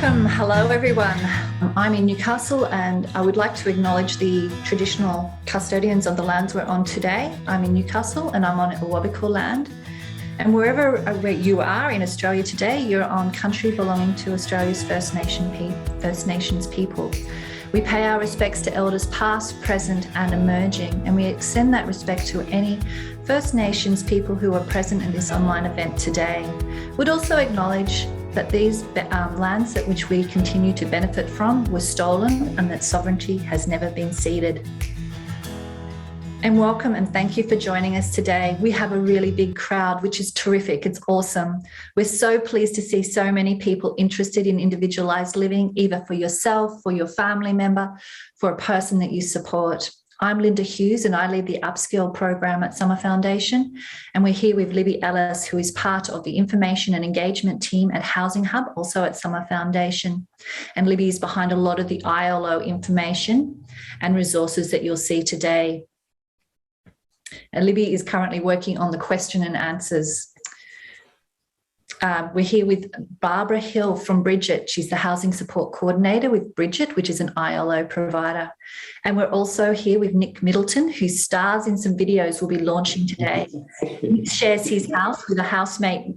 Welcome. Hello, everyone. I'm in Newcastle and I would like to acknowledge the traditional custodians of the lands we're on today. I'm in Newcastle and I'm on Awabakal land. And wherever you are in Australia today, you're on country belonging to Australia's First Nations people. We pay our respects to elders past, present and emerging, and we extend that respect to any First Nations people who are present in this online event today. We'd also acknowledge that these lands that which we continue to benefit from were stolen and that sovereignty has never been ceded. And welcome and thank you for joining us today. We have a really big crowd, which is terrific. It's awesome. We're so pleased to see so many people interested in individualized living, either for yourself, for your family member, for a person that you support. I'm Linda Hughes and I lead the Upskill program at Summer Foundation. And we're here with Libby Ellis, who is part of the information and engagement team at Housing Hub, also at Summer Foundation. And Libby is behind a lot of the ILO information and resources that you'll see today. And Libby is currently working on the question and answers. We're here with Barbara Hill from Bridget. She's the Housing Support Coordinator with Bridget, which is an ILO provider. And we're also here with Nick Middleton, who stars in some videos we'll be launching today. Nick shares his house with a housemate.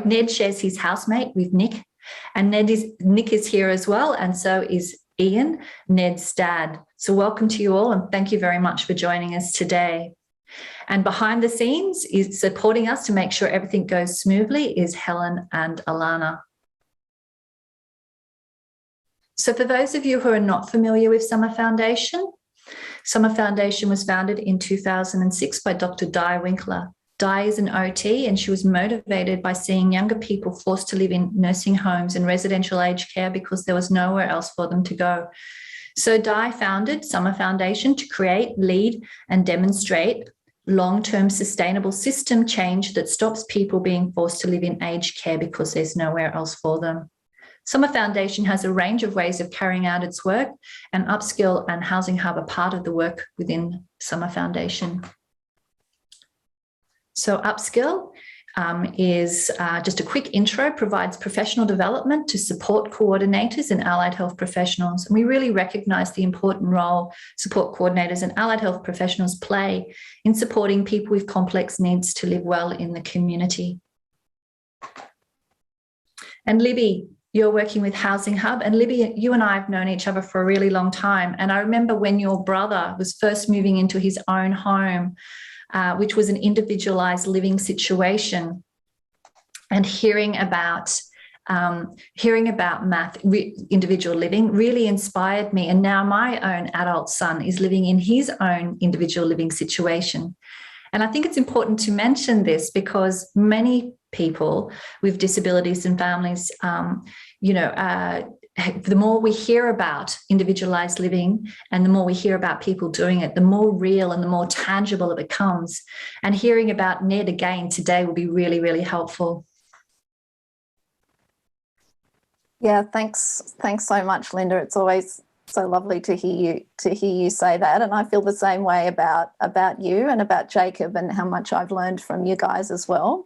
Ned shares his housemate with Nick. And Nick is here as well, and so is Ian, Ned's dad. So welcome to you all, and thank you very much for joining us today. And behind the scenes is supporting us to make sure everything goes smoothly is Helen and Alana. So for those of you who are not familiar with Summer Foundation was founded in 2006 by Dr. Di Winkler. Di is an OT and she was motivated by seeing younger people forced to live in nursing homes and residential aged care because there was nowhere else for them to go. So Di founded Summer Foundation to create, lead and demonstrate long-term sustainable system change that stops people being forced to live in aged care because there's nowhere else for them. Summer Foundation has a range of ways of carrying out its work, and Upskill and Housing Hub are part of the work within Summer Foundation. So Upskill is just a quick intro, provides professional development to support coordinators and allied health professionals. And we really recognise the important role support coordinators and allied health professionals play in supporting people with complex needs to live well in the community. And Libby, you're working with Housing Hub, and Libby, you and I have known each other for a really long time. And I remember when your brother was first moving into his own home, which was an individualized living situation, and hearing about individual living really inspired me. And now my own adult son is living in his own individual living situation. And I think it's important to mention this because many people with disabilities and families, the more we hear about individualized living and the more we hear about people doing it, the more real and the more tangible it becomes. And hearing about Ned again today will be really, really helpful. Yeah, thanks so much, Linda. It's always so lovely to hear you say that, and I feel the same way about you and about Jacob and how much I've learned from you guys as well.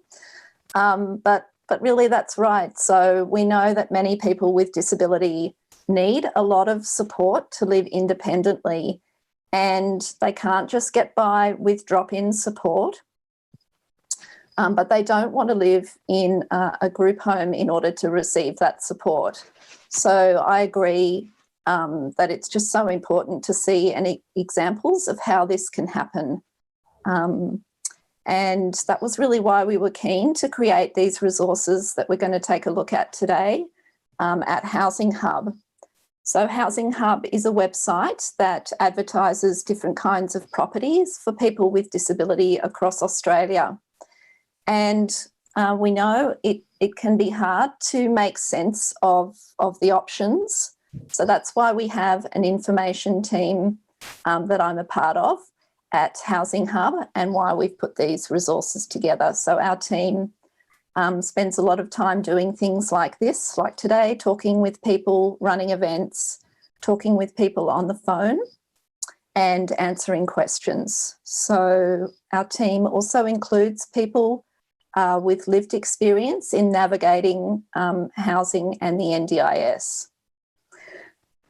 But really that's right. So we know that many people with disability need a lot of support to live independently, and they can't just get by with drop-in support, but they don't want to live in a group home in order to receive that support. So I agree that it's just so important to see any examples of how this can happen. And that was really why we were keen to create these resources that we're going to take a look at today at Housing Hub. So Housing Hub is a website that advertises different kinds of properties for people with disability across Australia. And we know it can be hard to make sense of the options. So that's why we have an information team that I'm a part of at Housing Hub, and why we've put these resources together. So our team spends a lot of time doing things like this, like today, talking with people, running events, talking with people on the phone and answering questions. So our team also includes people with lived experience in navigating housing and the NDIS.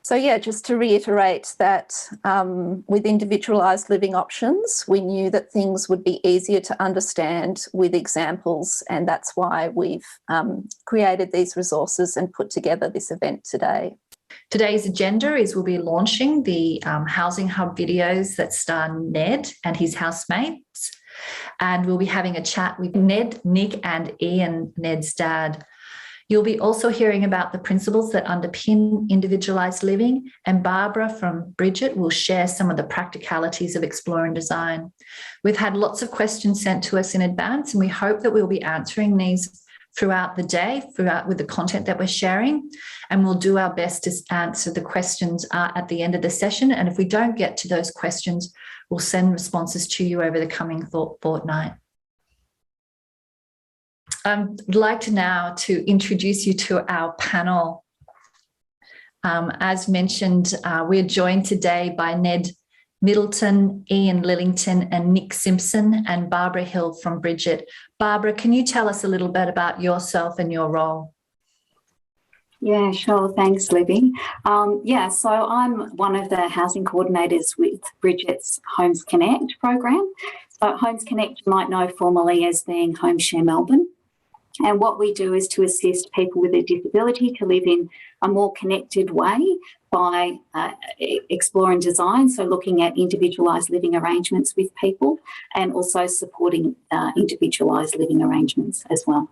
So yeah, just to reiterate that with individualised living options, we knew that things would be easier to understand with examples, and that's why we've created these resources and put together this event today. Today's agenda is we'll be launching the Housing Hub videos that star Ned and his housemates, and we'll be having a chat with Ned, Nick and Ian, Ned's dad. You'll be also hearing about the principles that underpin individualised living, and Barbara from Bridget will share some of the practicalities of Explore and Design. We've had lots of questions sent to us in advance, and we hope that we'll be answering these throughout the day, with the content that we're sharing, and we'll do our best to answer the questions at the end of the session. And if we don't get to those questions, we'll send responses to you over the coming fortnight. I'd like to now to introduce you to our panel. As mentioned, we're joined today by Ned Middleton, Ian Lillington and Nick Simpson, and Barbara Hill from Bridget. Barbara, can you tell us a little bit about yourself and your role? Yeah, sure. Thanks, Libby. So I'm one of the housing coordinators with Bridget's Homes Connect program. So Homes Connect you might know formally as being Home Share Melbourne. And what we do is to assist people with a disability to live in a more connected way by Explore and Design, so looking at individualised living arrangements with people and also supporting individualised living arrangements as well.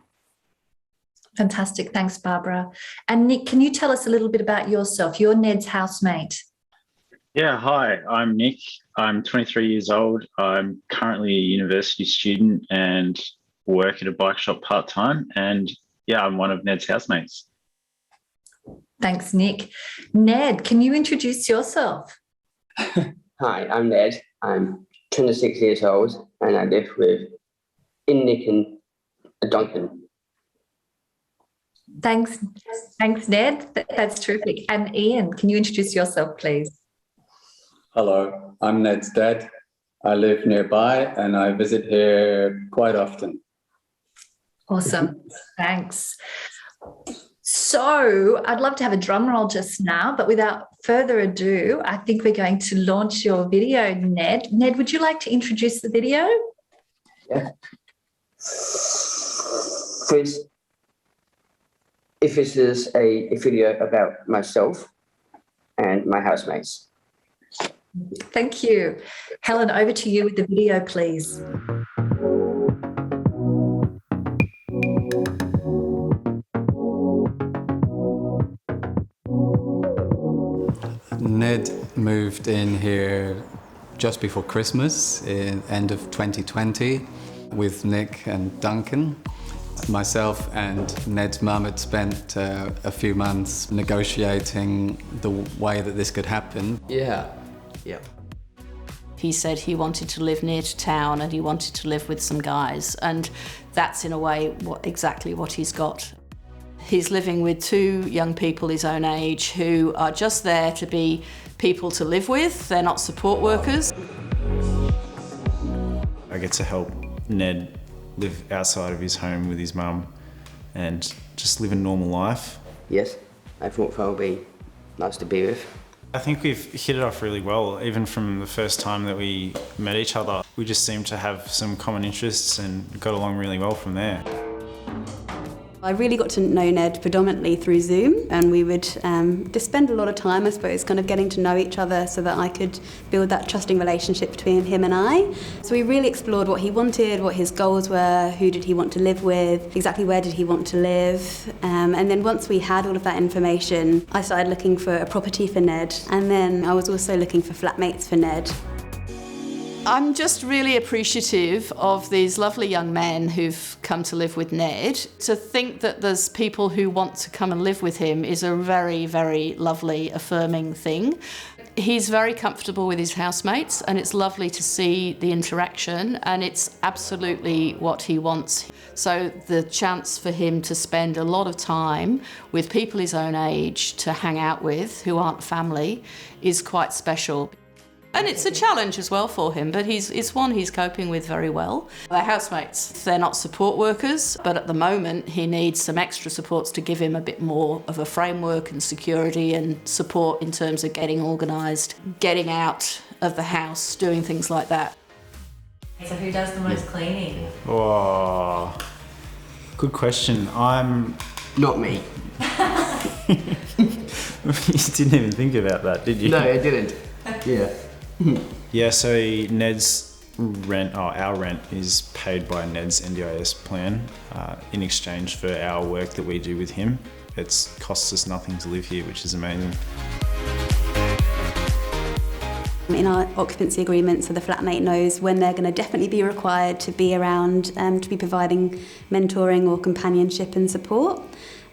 Fantastic. Thanks, Barbara. And Nick, can you tell us a little bit about yourself? You're Ned's housemate. Yeah, hi, I'm Nick. I'm 23 years old. I'm currently a university student and work at a bike shop part-time, and yeah, I'm one of Ned's housemates. Thanks, Nick. Ned, can you introduce yourself? Hi, I'm Ned. I'm 26 years old and I live with Nick and Duncan. Thanks, Ned. That's terrific. And Ian, can you introduce yourself, please? Hello, I'm Ned's dad. I live nearby and I visit here quite often. Awesome. Thanks. So I'd love to have a drum roll just now, but without further ado, I think we're going to launch your video, Ned. Ned, would you like to introduce the video? Yeah. First, if this is a video about myself and my housemates. Thank you. Helen, over to you with the video, please. Ned moved in here just before Christmas, in end of 2020, with Nick and Duncan. Myself and Ned's mum had spent a few months negotiating the way that this could happen. Yeah. He said he wanted to live near to town and he wanted to live with some guys, and that's in a way exactly what he's got. He's living with two young people his own age who are just there to be people to live with. They're not support workers. I get to help Ned live outside of his home with his mum and just live a normal life. Yes, I thought that would be nice to be with. I think we've hit it off really well, even from the first time that we met each other. We just seemed to have some common interests and got along really well from there. I really got to know Ned predominantly through Zoom, and we would just spend a lot of time, I suppose, kind of getting to know each other so that I could build that trusting relationship between him and I. So we really explored what he wanted, what his goals were, who did he want to live with, exactly where did he want to live. And then once we had all of that information, I started looking for a property for Ned, and then I was also looking for flatmates for Ned. I'm just really appreciative of these lovely young men who've come to live with Ned. To think that there's people who want to come and live with him is a very, very lovely, affirming thing. He's very comfortable with his housemates, and it's lovely to see the interaction, and it's absolutely what he wants. So the chance for him to spend a lot of time with people his own age to hang out with who aren't family is quite special. And it's a challenge as well for him, but it's one he's coping with very well. They're housemates. They're not support workers, but at the moment he needs some extra supports to give him a bit more of a framework and security and support in terms of getting organised, getting out of the house, doing things like that. So who does the most cleaning? Oh, good question. Not me. You didn't even think about that, did you? No, I didn't. Yeah. Yeah, so Ned's our rent is paid by Ned's NDIS plan in exchange for our work that we do with him. It costs us nothing to live here, which is amazing. In our occupancy agreement, so the flatmate knows when they're going to definitely be required to be around to be providing mentoring or companionship and support.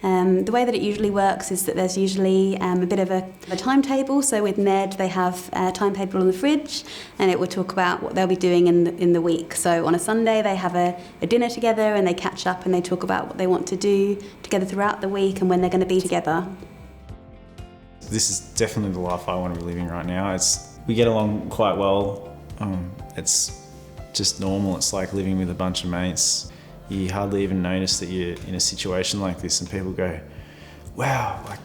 The way that it usually works is that there's usually a bit of a timetable. So with Ned, they have a timetable on the fridge, and it will talk about what they'll be doing in the week. So on a Sunday, they have a dinner together, and they catch up and they talk about what they want to do together throughout the week and when they're going to be together. This is definitely the life I want to be living right now. We get along quite well. It's just normal. It's like living with a bunch of mates. You hardly even notice that you're in a situation like this, and people go, wow, like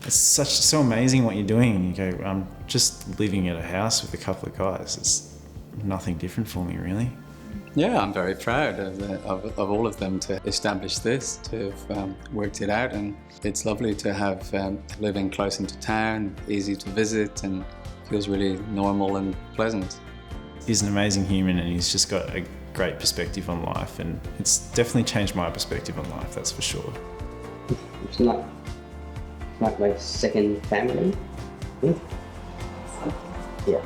it's so amazing what you're doing. And you go, I'm just living at a house with a couple of guys. It's nothing different for me, really. Yeah, I'm very proud of all of them to establish this, to have worked it out, and it's lovely to have living close into town, easy to visit, and feels really normal and pleasant. He's an amazing human, and he's just got a great perspective on life, and it's definitely changed my perspective on life, that's for sure. It's like my second family. Yeah.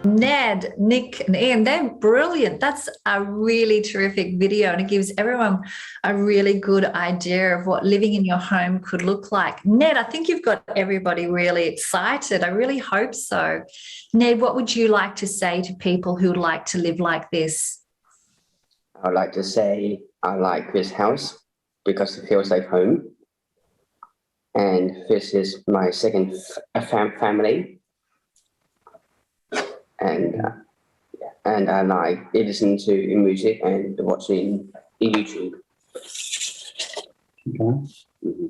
Ned, Nick and Ian, they're brilliant. That's a really terrific video, and it gives everyone a really good idea of what living in your home could look like. Ned, I think you've got everybody really excited. I really hope so. Ned, what would you like to say to people who would like to live like this? I would like to say I like this house because it feels like home. And this is my second family. And I like listening to music and watching YouTube. Okay. Mm-hmm.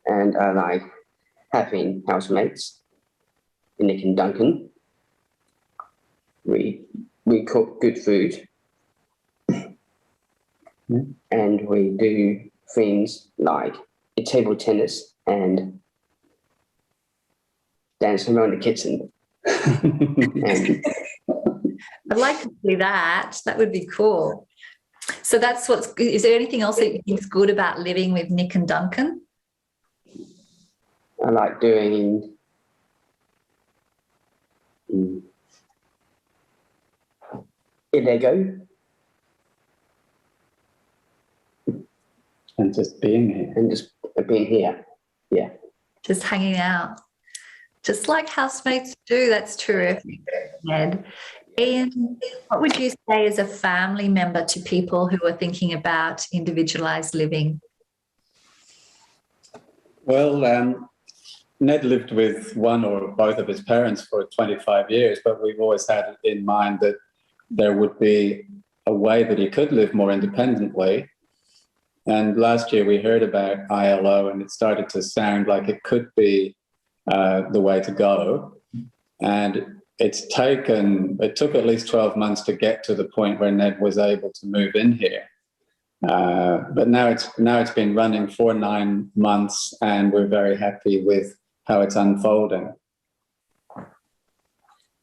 And I like having housemates, Nick and Duncan. We cook good food. And we do things like table tennis and dance around the kitchen. I'd like to see that. That would be cool. So that's is there anything else that you think is good about living with Nick and Duncan? I like doing Lego. And just being here. And just being here, yeah. Just hanging out. Just like housemates do. That's terrific, Ned. Ian, what would you say as a family member to people who are thinking about individualised living? Well, Ned lived with one or both of his parents for 25 years, but we've always had in mind that there would be a way that he could live more independently. And last year we heard about ILO, and it started to sound like it could be the way to go. And it took at least 12 months to get to the point where Ned was able to move in here. But now it's been running for 9 months, and we're very happy with how it's unfolding.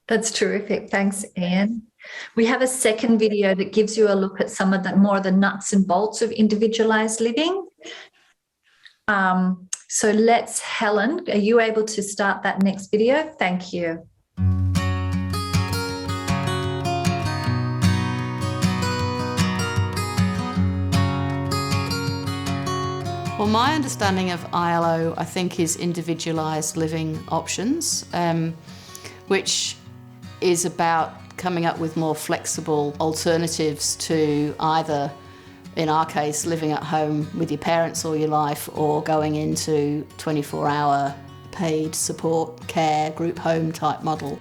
That's terrific. Thanks, Ian. We have a second video that gives you a look at some of the more of the nuts and bolts of individualised living. So Helen, are you able to start that next video? Thank you. Well, my understanding of ILO, I think, is individualised living options, which is about coming up with more flexible alternatives to either in our case, living at home with your parents all your life or going into 24-hour paid support, care, group home type model.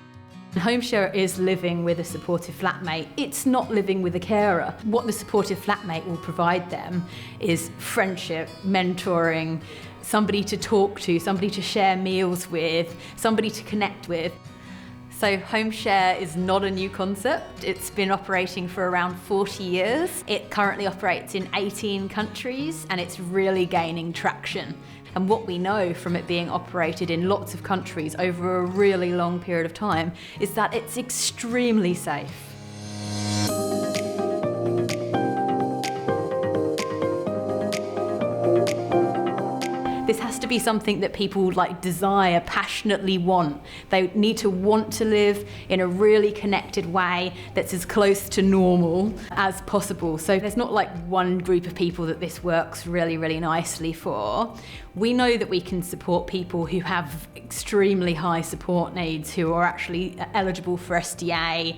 Home share is living with a supportive flatmate. It's not living with a carer. What the supportive flatmate will provide them is friendship, mentoring, somebody to talk to, somebody to share meals with, somebody to connect with. So home share is not a new concept. It's been operating for around 40 years. It currently operates in 18 countries and it's really gaining traction. And what we know from it being operated in lots of countries over a really long period of time is that it's extremely safe. This has to be something that people desire, passionately want. They need to want to live in a really connected way that's as close to normal as possible. So there's not one group of people that this works really, really nicely for. We know that we can support people who have extremely high support needs, who are actually eligible for SDA.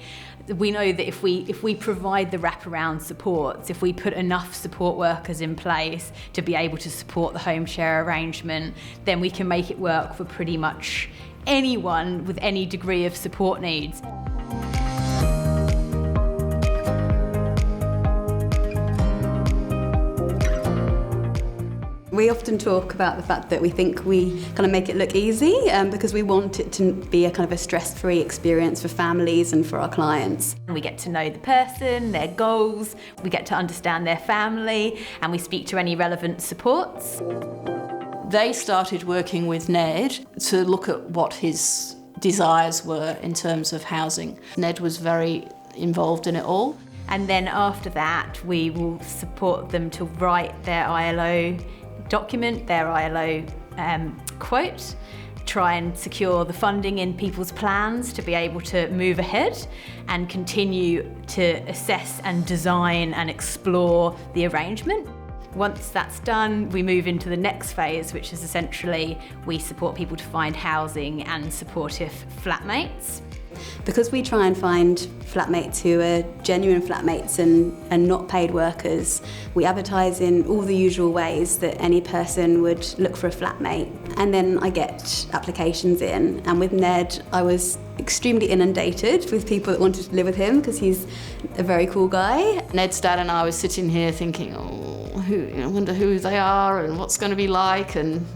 We know that if we provide the wraparound supports, if we put enough support workers in place to be able to support the home share arrangement, then we can make it work for pretty much anyone with any degree of support needs. We often talk about the fact that we think we kind of make it look easy because we want it to be a kind of a stress-free experience for families and for our clients. We get to know the person, their goals, we get to understand their family, and we speak to any relevant supports. They started working with Ned to look at what his desires were in terms of housing. Ned was very involved in it all. And then after that, we will support them to write their ILO document, their ILO quote, try and secure the funding in people's plans to be able to move ahead and continue to assess and design and explore the arrangement. Once that's done, we move into the next phase, which is essentially we support people to find housing and supportive flatmates. Because we try and find flatmates who are genuine flatmates and not paid workers, we advertise in all the usual ways that any person would look for a flatmate. And then I get applications in, and with Ned, I was extremely inundated with people that wanted to live with him because he's a very cool guy. Ned's dad and I were sitting here thinking, I wonder who they are and what's going to be like, and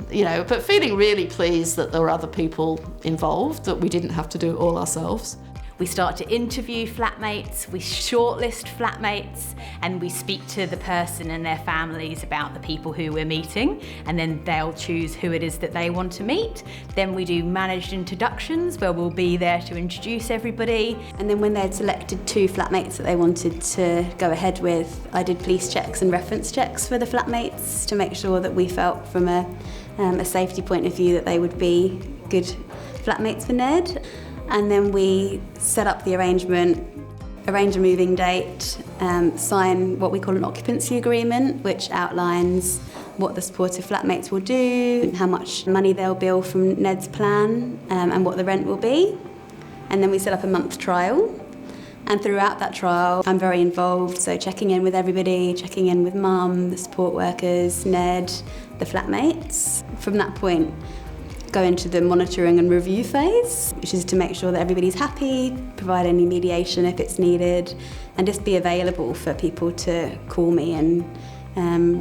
but feeling really pleased that there were other people involved, that we didn't have to do it all ourselves. We start to interview flatmates, we shortlist flatmates, and we speak to the person and their families about the people who we're meeting, and then they'll choose who it is that they want to meet. Then we do managed introductions where we'll be there to introduce everybody. And then when they'd selected 2 flatmates that they wanted to go ahead with, I did police checks and reference checks for the flatmates to make sure that we felt from a safety point of view that they would be good flatmates for Ned. And then we set up the arrangement, arrange a moving date, sign what we call an occupancy agreement, which outlines what the supportive flatmates will do, how much money they'll bill from Ned's plan, and what the rent will be. And then we set up a month trial. And throughout that trial, I'm very involved, so checking in with everybody, checking in with Mum, the support workers, Ned, the flatmates. From that point, go into the monitoring and review phase, which is to make sure that everybody's happy, provide any mediation if it's needed, and just be available for people to call me and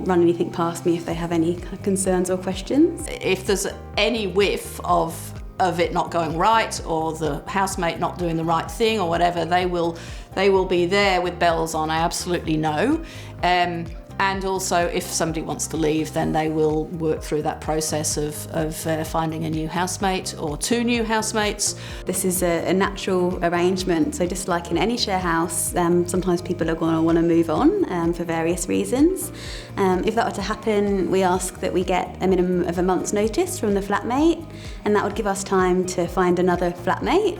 run anything past me if they have any kind of concerns or questions. If there's any whiff of it not going right or the housemate not doing the right thing or whatever, they will be there with bells on, I absolutely know. And also, if somebody wants to leave, then they will work through that process of finding a new housemate or 2 new housemates. This is a natural arrangement, so just like in any share house, sometimes people are going to want to move on for various reasons. If that were to happen, we ask that we get a minimum of a month's notice from the flatmate, and that would give us time to find another flatmate.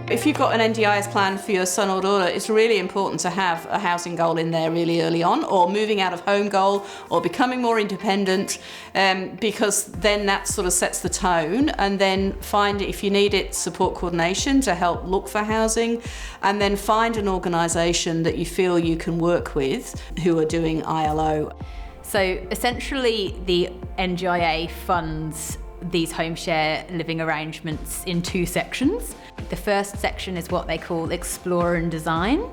If if you've got an NDIS plan for your son or daughter, it's really important to have a housing goal in there really early on, or moving out of home goal, or becoming more independent, because then that sort of sets the tone. And then find, if you need it, support coordination to help look for housing, and then find an organisation that you feel you can work with who are doing ILO. So essentially the NDIA funds these home share living arrangements in 2 sections. The first section is what they call explore and design,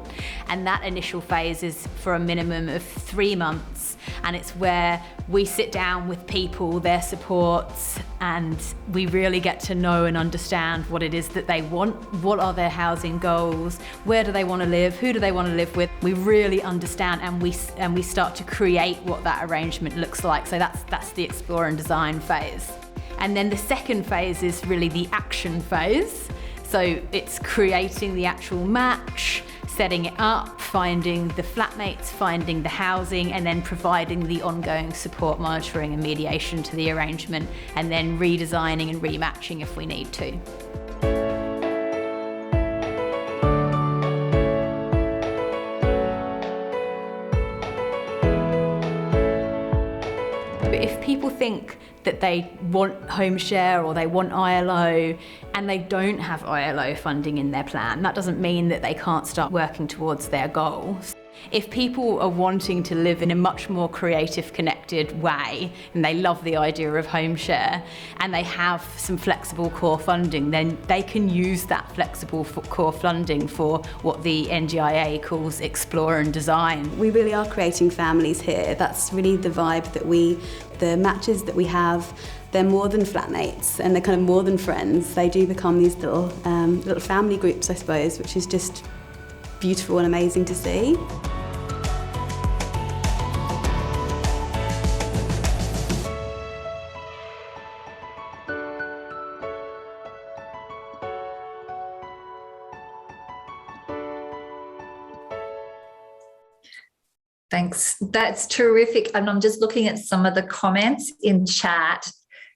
and that initial phase is for a minimum of 3 months, and it's where we sit down with people, their supports, and we really get to know and understand what it is that they want, what are their housing goals, where do they want to live, who do they want to live with. We really understand, and we start to create what that arrangement looks like. So that's the explore and design phase. And then the second phase is really the action phase. So it's creating the actual match, setting it up, finding the flatmates, finding the housing, and then providing the ongoing support, monitoring and mediation to the arrangement, and then redesigning and rematching if we need to. If people think that they want home share or they want ILO and they don't have ILO funding in their plan, that doesn't mean that they can't start working towards their goals. If people are wanting to live in a much more creative, connected way, and they love the idea of home share, and they have some flexible core funding, then they can use that flexible core funding for what the NDIA calls explore and design. We really are creating families here. That's really the vibe that the matches that we have, they're more than flatmates, and they're kind of more than friends. They do become these little family groups, I suppose, which is just beautiful and amazing to see. Thanks. That's terrific. And I'm just looking at some of the comments in chat.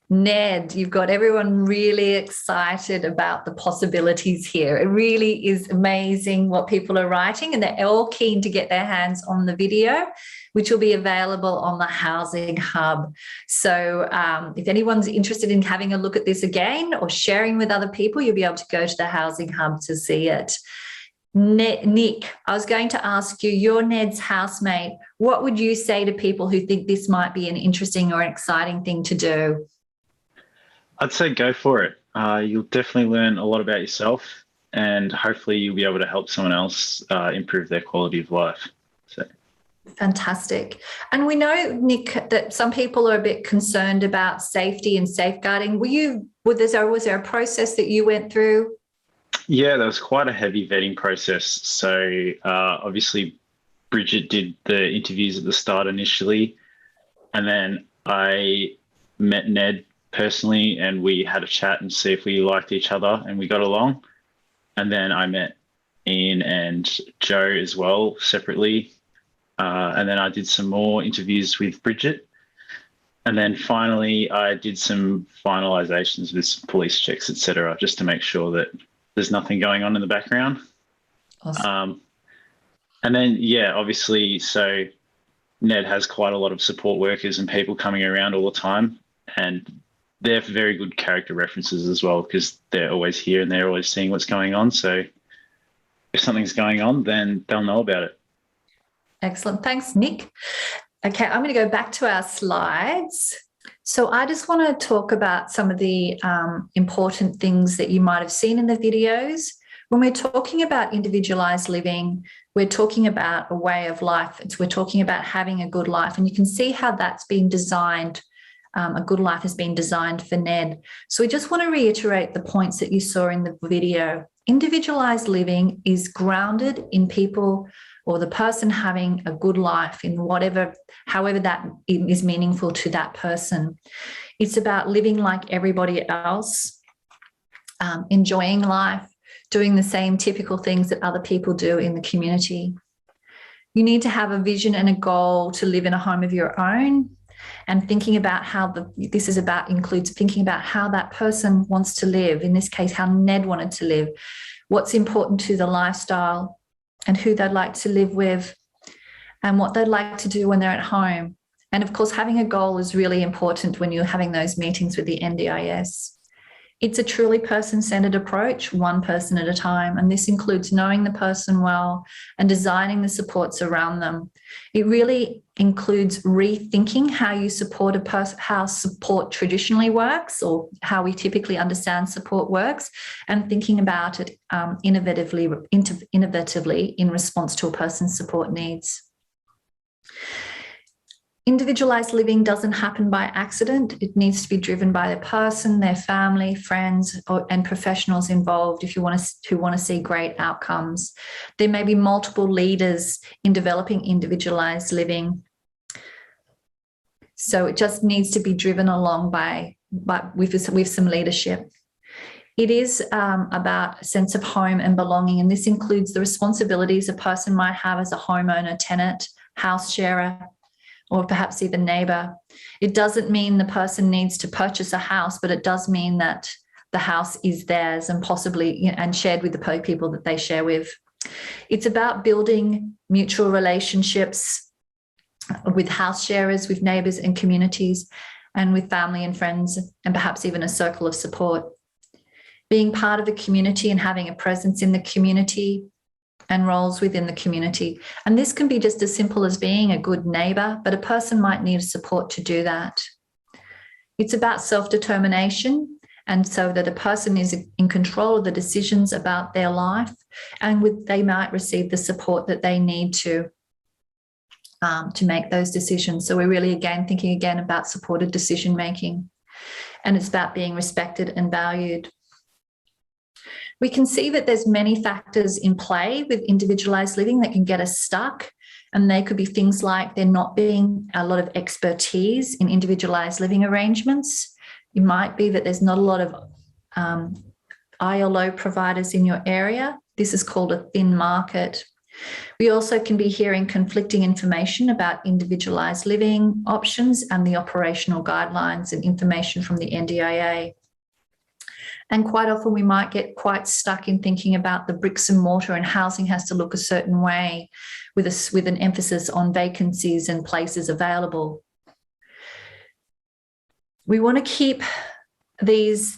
Ned, you've got everyone really excited about the possibilities here. It really is amazing what people are writing, and they're all keen to get their hands on the video, which will be available on the Housing Hub. So if anyone's interested in having a look at this again or sharing with other people, you'll be able to go to the Housing Hub to see it. Nick, I was going to ask you, you're Ned's housemate. What would you say to people who think this might be an interesting or exciting thing to do? I'd say go for it. You'll definitely learn a lot about yourself, and hopefully you'll be able to help someone else improve their quality of life. So. Fantastic. And we know, Nick, that some people are a bit concerned about safety and safeguarding. Was there a process that you went through? Yeah, there was quite a heavy vetting process. So obviously Bridget did the interviews at the start initially, and then I met Ned personally and we had a chat and see if we liked each other and we got along. And then I met Ian and Joe as well separately. And then I did some more interviews with Bridget. And then finally I did some finalizations with some police checks, etc., just to make sure that there's nothing going on in the background. Awesome. And then, yeah, obviously, so Ned has quite a lot of support workers and people coming around all the time, and they're very good character references as well, because they're always here and they're always seeing what's going on. So if something's going on, then they'll know about it. Excellent. Thanks, Nick. Okay, I'm going to go back to our slides. So I just want to talk about some of the important things that you might have seen in the videos. When we're talking about individualized living, we're talking about a way of life. We're talking about having a good life. And you can see how that's been designed. A good life has been designed for Ned. So we just want to reiterate the points that you saw in the video. Individualized living is grounded in people or the person having a good life in however that is meaningful to that person. It's about living like everybody else, enjoying life, doing the same typical things that other people do in the community. You need to have a vision and a goal to live in a home of your own, and thinking about includes thinking about how that person wants to live. In this case, how Ned wanted to live, what's important to the lifestyle, and who they'd like to live with, and what they'd like to do when they're at home. And of course, having a goal is really important when you're having those meetings with the NDIS. It's a truly person-centered approach, one person at a time, and this includes knowing the person well and designing the supports around them. It really includes rethinking how you support a person, how support traditionally works, or how we typically understand support works, and thinking about it innovatively in response to a person's support needs. Individualized living doesn't happen by accident. It needs to be driven by the person, their family, friends, and professionals involved who want to see great outcomes. There may be multiple leaders in developing individualized living. So it just needs to be driven along with some leadership. It is about a sense of home and belonging, and this includes the responsibilities a person might have as a homeowner, tenant, house sharer, or perhaps even neighbor. It doesn't mean the person needs to purchase a house, but it does mean that the house is theirs and possibly and shared with the people that they share with. It's about building mutual relationships with house sharers, with neighbors and communities, and with family and friends, and perhaps even a circle of support. Being part of a community and having a presence in the community and roles within the community. And this can be just as simple as being a good neighbour, but a person might need support to do that. It's about self-determination, and so that a person is in control of the decisions about their life, and they might receive the support that they need to make those decisions. So we're really thinking about supported decision making, and it's about being respected and valued. We can see that there's many factors in play with individualized living that can get us stuck, and they could be things like there not being a lot of expertise in individualized living arrangements. It might be that there's not a lot of ILO providers in your area. This is called a thin market. We also can be hearing conflicting information about individualized living options and the operational guidelines and information from the NDIA. And quite often we might get quite stuck in thinking about the bricks and mortar, and housing has to look a certain way with an emphasis on vacancies and places available. We want to keep thinking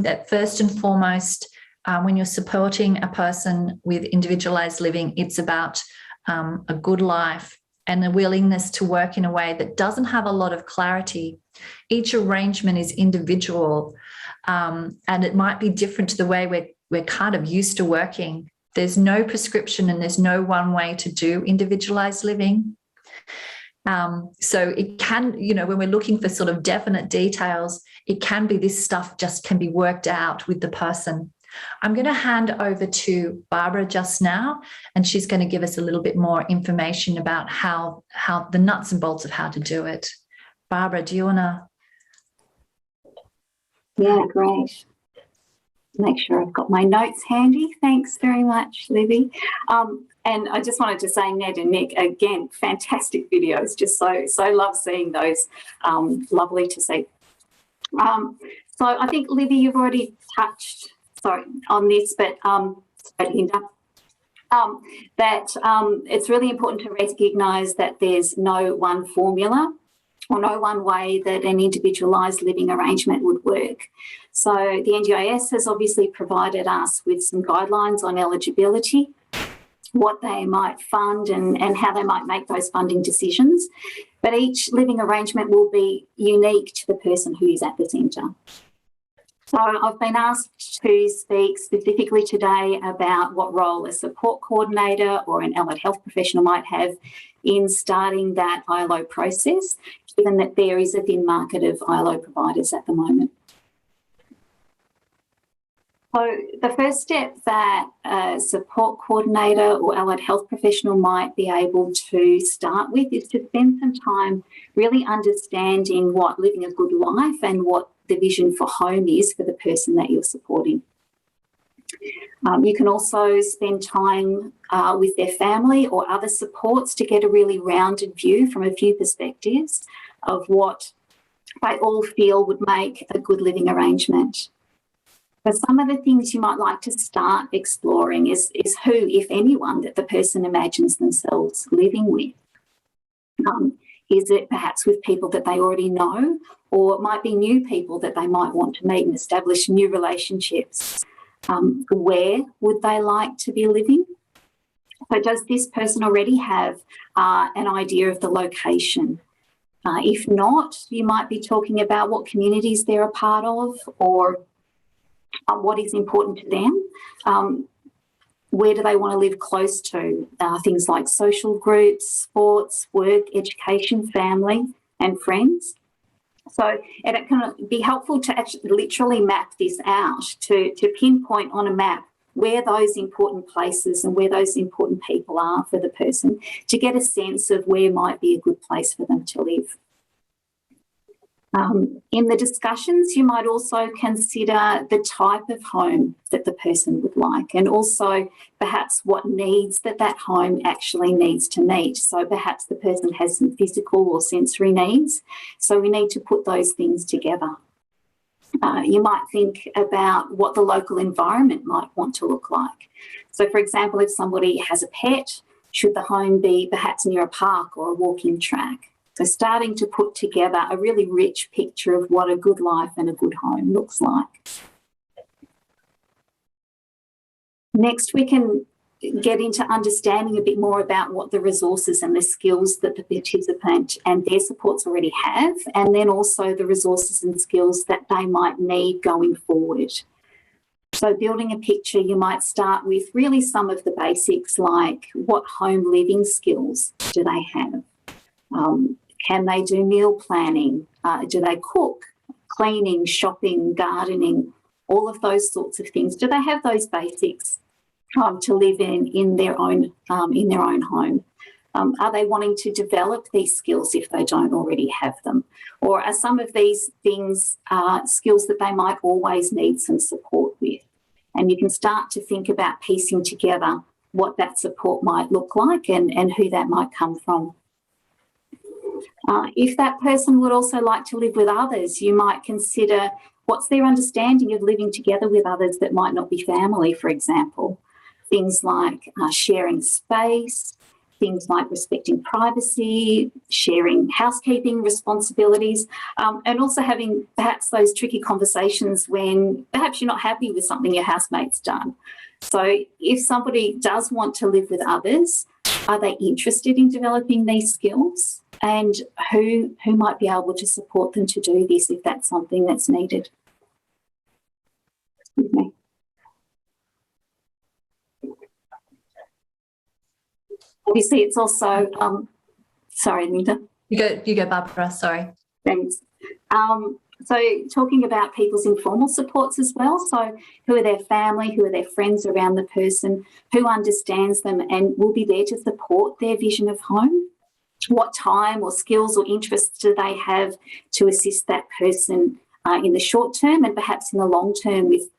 that first and foremost, when you're supporting a person with individualized living, it's about a good life and a willingness to work in a way that doesn't have a lot of clarity. Each arrangement is individual, and it might be different to the way we're kind of used to working. There's no prescription and there's no one way to do individualized living. So it can, when we're looking for sort of definite details, it can be this stuff just can be worked out with the person. I'm going to hand over to Barbara just now, and she's going to give us a little bit more information about how the nuts and bolts of how to do it. Barbara, do you want to? Yeah, great. Make sure I've got my notes handy. Thanks very much, Libby. And I just wanted to say, Ned and Nick, again, fantastic videos. Just so love seeing those. Lovely to see. So I think, Libby, you've already touched on this, but Linda, that it's really important to recognise that there's no one formula or no one way that an individualised living arrangement would work. So the NDIS has obviously provided us with some guidelines on eligibility, what they might fund and how they might make those funding decisions. But each living arrangement will be unique to the person who is at the centre. So I've been asked to speak specifically today about what role a support coordinator or an allied health professional might have in starting that ILO process, given that there is a thin market of ILO providers at the moment. So the first step that a support coordinator or allied health professional might be able to start with is to spend some time really understanding what living a good life and what the vision for home is for the person that you're supporting. You can also spend time with their family or other supports to get a really rounded view from a few perspectives of what they all feel would make a good living arrangement. But some of the things you might like to start exploring is who, if anyone, that the person imagines themselves living with. Is it perhaps with people that they already know, or it might be new people that they might want to meet and establish new relationships? Where would they like to be living? So does this person already have an idea of the location? If not, you might be talking about what communities they're a part of, or what is important to them. Where do they want to live close to? Things like social groups, sports, work, education, family, and friends. So it can be helpful to actually literally map this out, to pinpoint on a map where those important places and where those important people are for the person, to get a sense of where might be a good place for them to live. In the discussions, you might also consider the type of home that the person would like, and also perhaps what needs that home actually needs to meet. So perhaps the person has some physical or sensory needs, so we need to put those things together. You might think about what the local environment might want to look like. So, for example, if somebody has a pet, should the home be perhaps near a park or a walking track? So starting to put together a really rich picture of what a good life and a good home looks like. Next, we can get into understanding a bit more about what the resources and the skills that the participant and their supports already have, and then also the resources and skills that they might need going forward. So building a picture, you might start with really some of the basics, like what home living skills do they have? Can they do meal planning? Do they cook, cleaning, shopping, gardening, all of those sorts of things? Do they have those basics to live in their own home? Are they wanting to develop these skills if they don't already have them? Or are some of these things skills that they might always need some support with? And you can start to think about piecing together what that support might look like and who that might come from. If that person would also like to live with others, you might consider what's their understanding of living together with others that might not be family, for example. Things like sharing space, things like respecting privacy, sharing housekeeping responsibilities, and also having perhaps those tricky conversations when perhaps you're not happy with something your housemate's done. So if somebody does want to live with others, are they interested in developing these skills? And who might be able to support them to do this if that's something that's needed? Excuse me. Obviously, it's also, sorry, Linda. You go, Barbara, sorry. Thanks. So talking about people's informal supports as well. So who are their family, who are their friends around the person, who understands them and will be there to support their vision of home? What time or skills or interests do they have to assist that person in the short term and perhaps in the long term with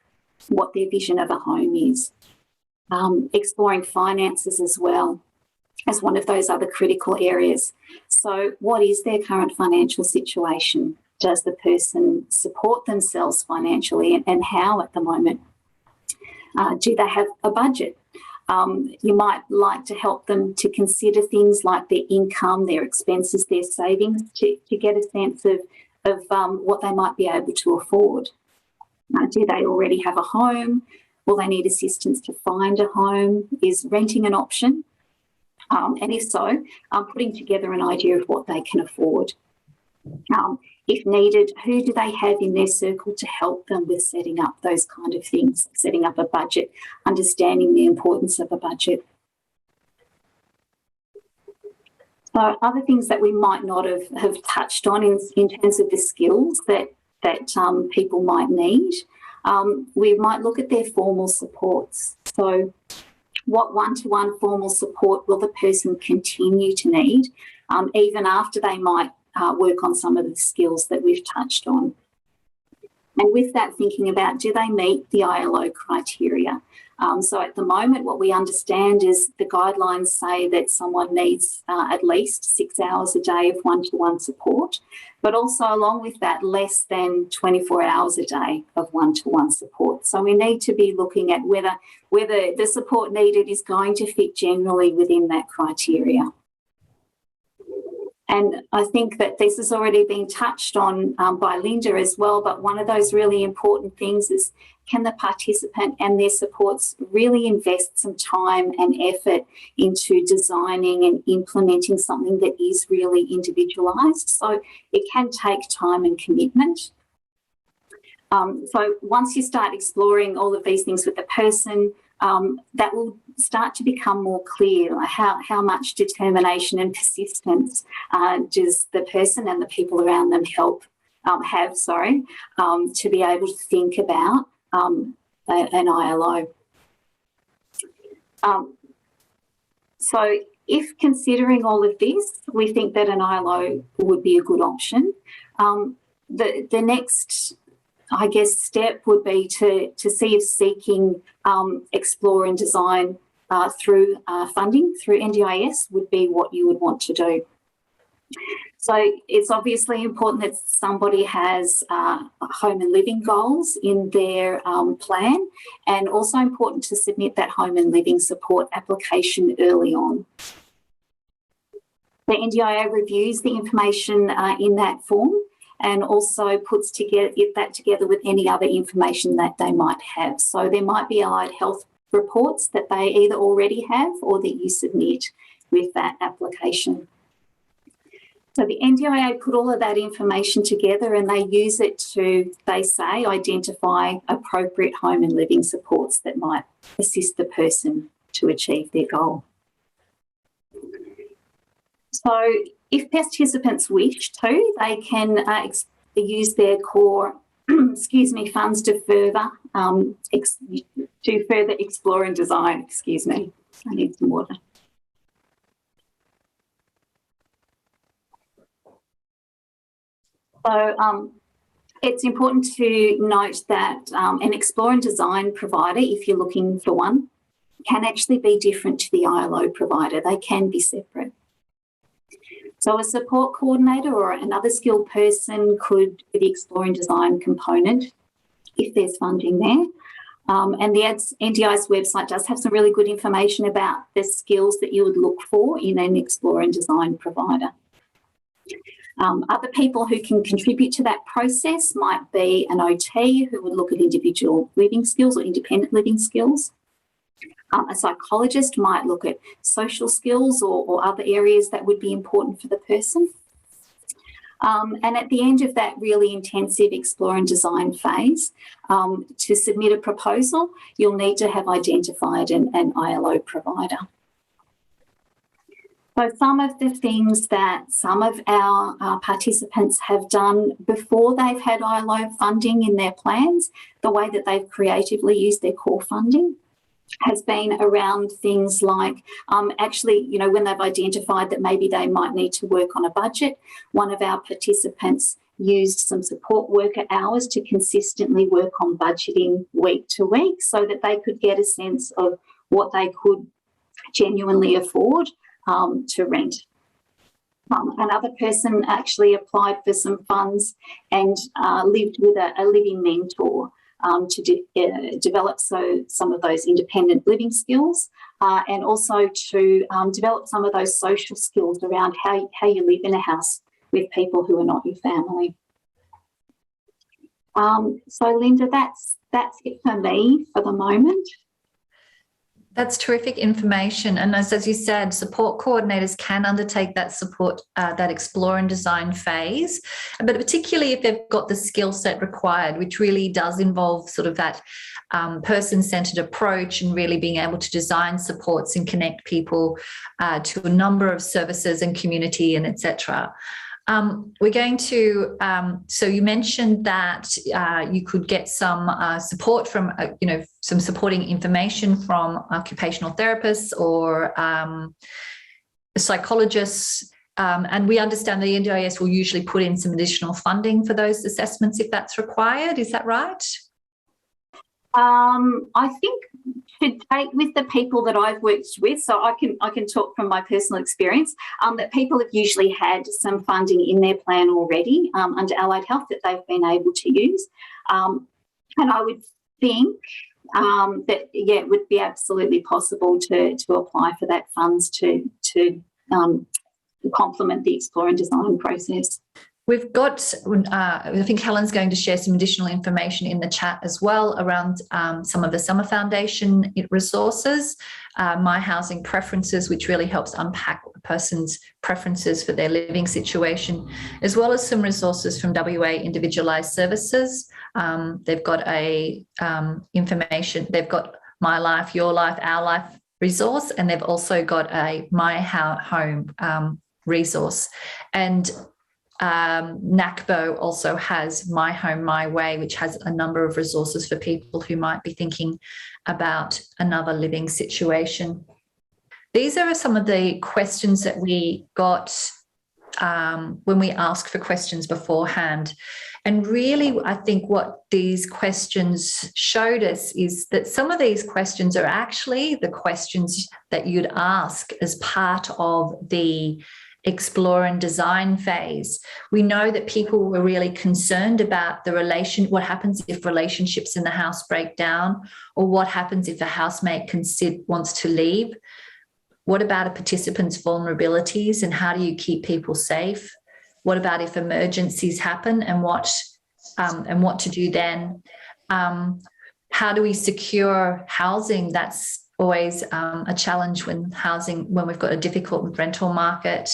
what their vision of a home is? Exploring finances as well as one of those other critical areas. So what is their current financial situation? Does the person support themselves financially, and how at the moment? Do they have a budget? You might like to help them to consider things like their income, their expenses, their savings, to get a sense of what they might be able to afford. Do they already have a home? Will they need assistance to find a home? Is renting an option? And if so, putting together an idea of what they can afford. If needed, who do they have in their circle to help them with setting up those kind of things, setting up a budget, understanding the importance of a budget. So other things that we might not have touched on in terms of the skills that people might need, we might look at their formal supports. So what one-to-one formal support will the person continue to need, even after they might work on some of the skills that we've touched on? And with that, thinking about, do they meet the ILO criteria? So at the moment, what we understand is the guidelines say that someone needs at least 6 hours a day of one-to-one support, but also along with that, less than 24 hours a day of one-to-one support. So we need to be looking at whether the support needed is going to fit generally within that criteria. And I think that this has already been touched on by Linda as well, but one of those really important things is, can the participant and their supports really invest some time and effort into designing and implementing something that is really individualised? So it can take time and commitment. So once you start exploring all of these things with the person, that will start to become more clear, like how much determination and persistence does the person and the people around them have to be able to think about an ILO. So if considering all of this, we think that an ILO would be a good option. The next, I guess, step would be to see if seeking explore and design through funding through NDIS would be what you would want to do. So it's obviously important that somebody has home and living goals in their plan, and also important to submit that home and living support application early on. The NDIA reviews the information in that form and also puts that together with any other information that they might have. So there might be allied health reports that they either already have or that you submit with that application. So the NDIA put all of that information together and they use it to, they say, identify appropriate home and living supports that might assist the person to achieve their goal. So if participants wish to, they can use their core funds to further explore and design. I need some water. So it's important to note that an explore and design provider, if you're looking for one, can actually be different to the ILO provider. They can be separate. So a support coordinator or another skilled person could be the explore and design component if there's funding there. And the NDIS website does have some really good information about the skills that you would look for in an explore and design provider. Other people who can contribute to that process might be an OT who would look at individual living skills or independent living skills. A psychologist might look at social skills or other areas that would be important for the person. And at the end of that really intensive explore and design phase, to submit a proposal, you'll need to have identified an ILO provider. So some of the things that some of our participants have done before they've had ILO funding in their plans, the way that they've creatively used their core funding, has been around things like when they've identified that maybe they might need to work on a budget, one of our participants used some support worker hours to consistently work on budgeting week to week so that they could get a sense of what they could genuinely afford to rent. Another person actually applied for some funds and lived with a living mentor to develop some of those independent living skills and also to develop some of those social skills around how you live in a house with people who are not your family. So Linda, that's it for me for the moment. That's terrific information. And as you said, support coordinators can undertake that support, that explore and design phase, but particularly if they've got the skill set required, which really does involve sort of that person-centered approach and really being able to design supports and connect people to a number of services and community and etc. We're going to, so you mentioned that you could get some support from, some supporting information from occupational therapists or psychologists. And we understand the NDIS will usually put in some additional funding for those assessments if that's required. Is that right? I think to date with the people that I've worked with, so I can talk from my personal experience, that people have usually had some funding in their plan already under Allied Health that they've been able to use. And I would think that, yeah, it would be absolutely possible to apply for that funds to complement the explore and design process. We've got, I think Helen's going to share some additional information in the chat as well around some of the Summer Foundation resources, My Housing Preferences, which really helps unpack a person's preferences for their living situation, as well as some resources from WA Individualised Services. They've got information, they've got My Life, Your Life, Our Life resource, and they've also got a My Home resource. And NACBO also has My Home, My Way, which has a number of resources for people who might be thinking about another living situation. These are some of the questions that we got when we asked for questions beforehand. And really, I think what these questions showed us is that some of these questions are actually the questions that you'd ask as part of the explore and design phase. We know that people were really concerned about what happens if relationships in the house break down, or what happens if a housemate wants to leave. What about a participant's vulnerabilities and how do you keep people safe? What about if emergencies happen and what to do then? How do we secure housing? That's always a challenge when we've got a difficult rental market.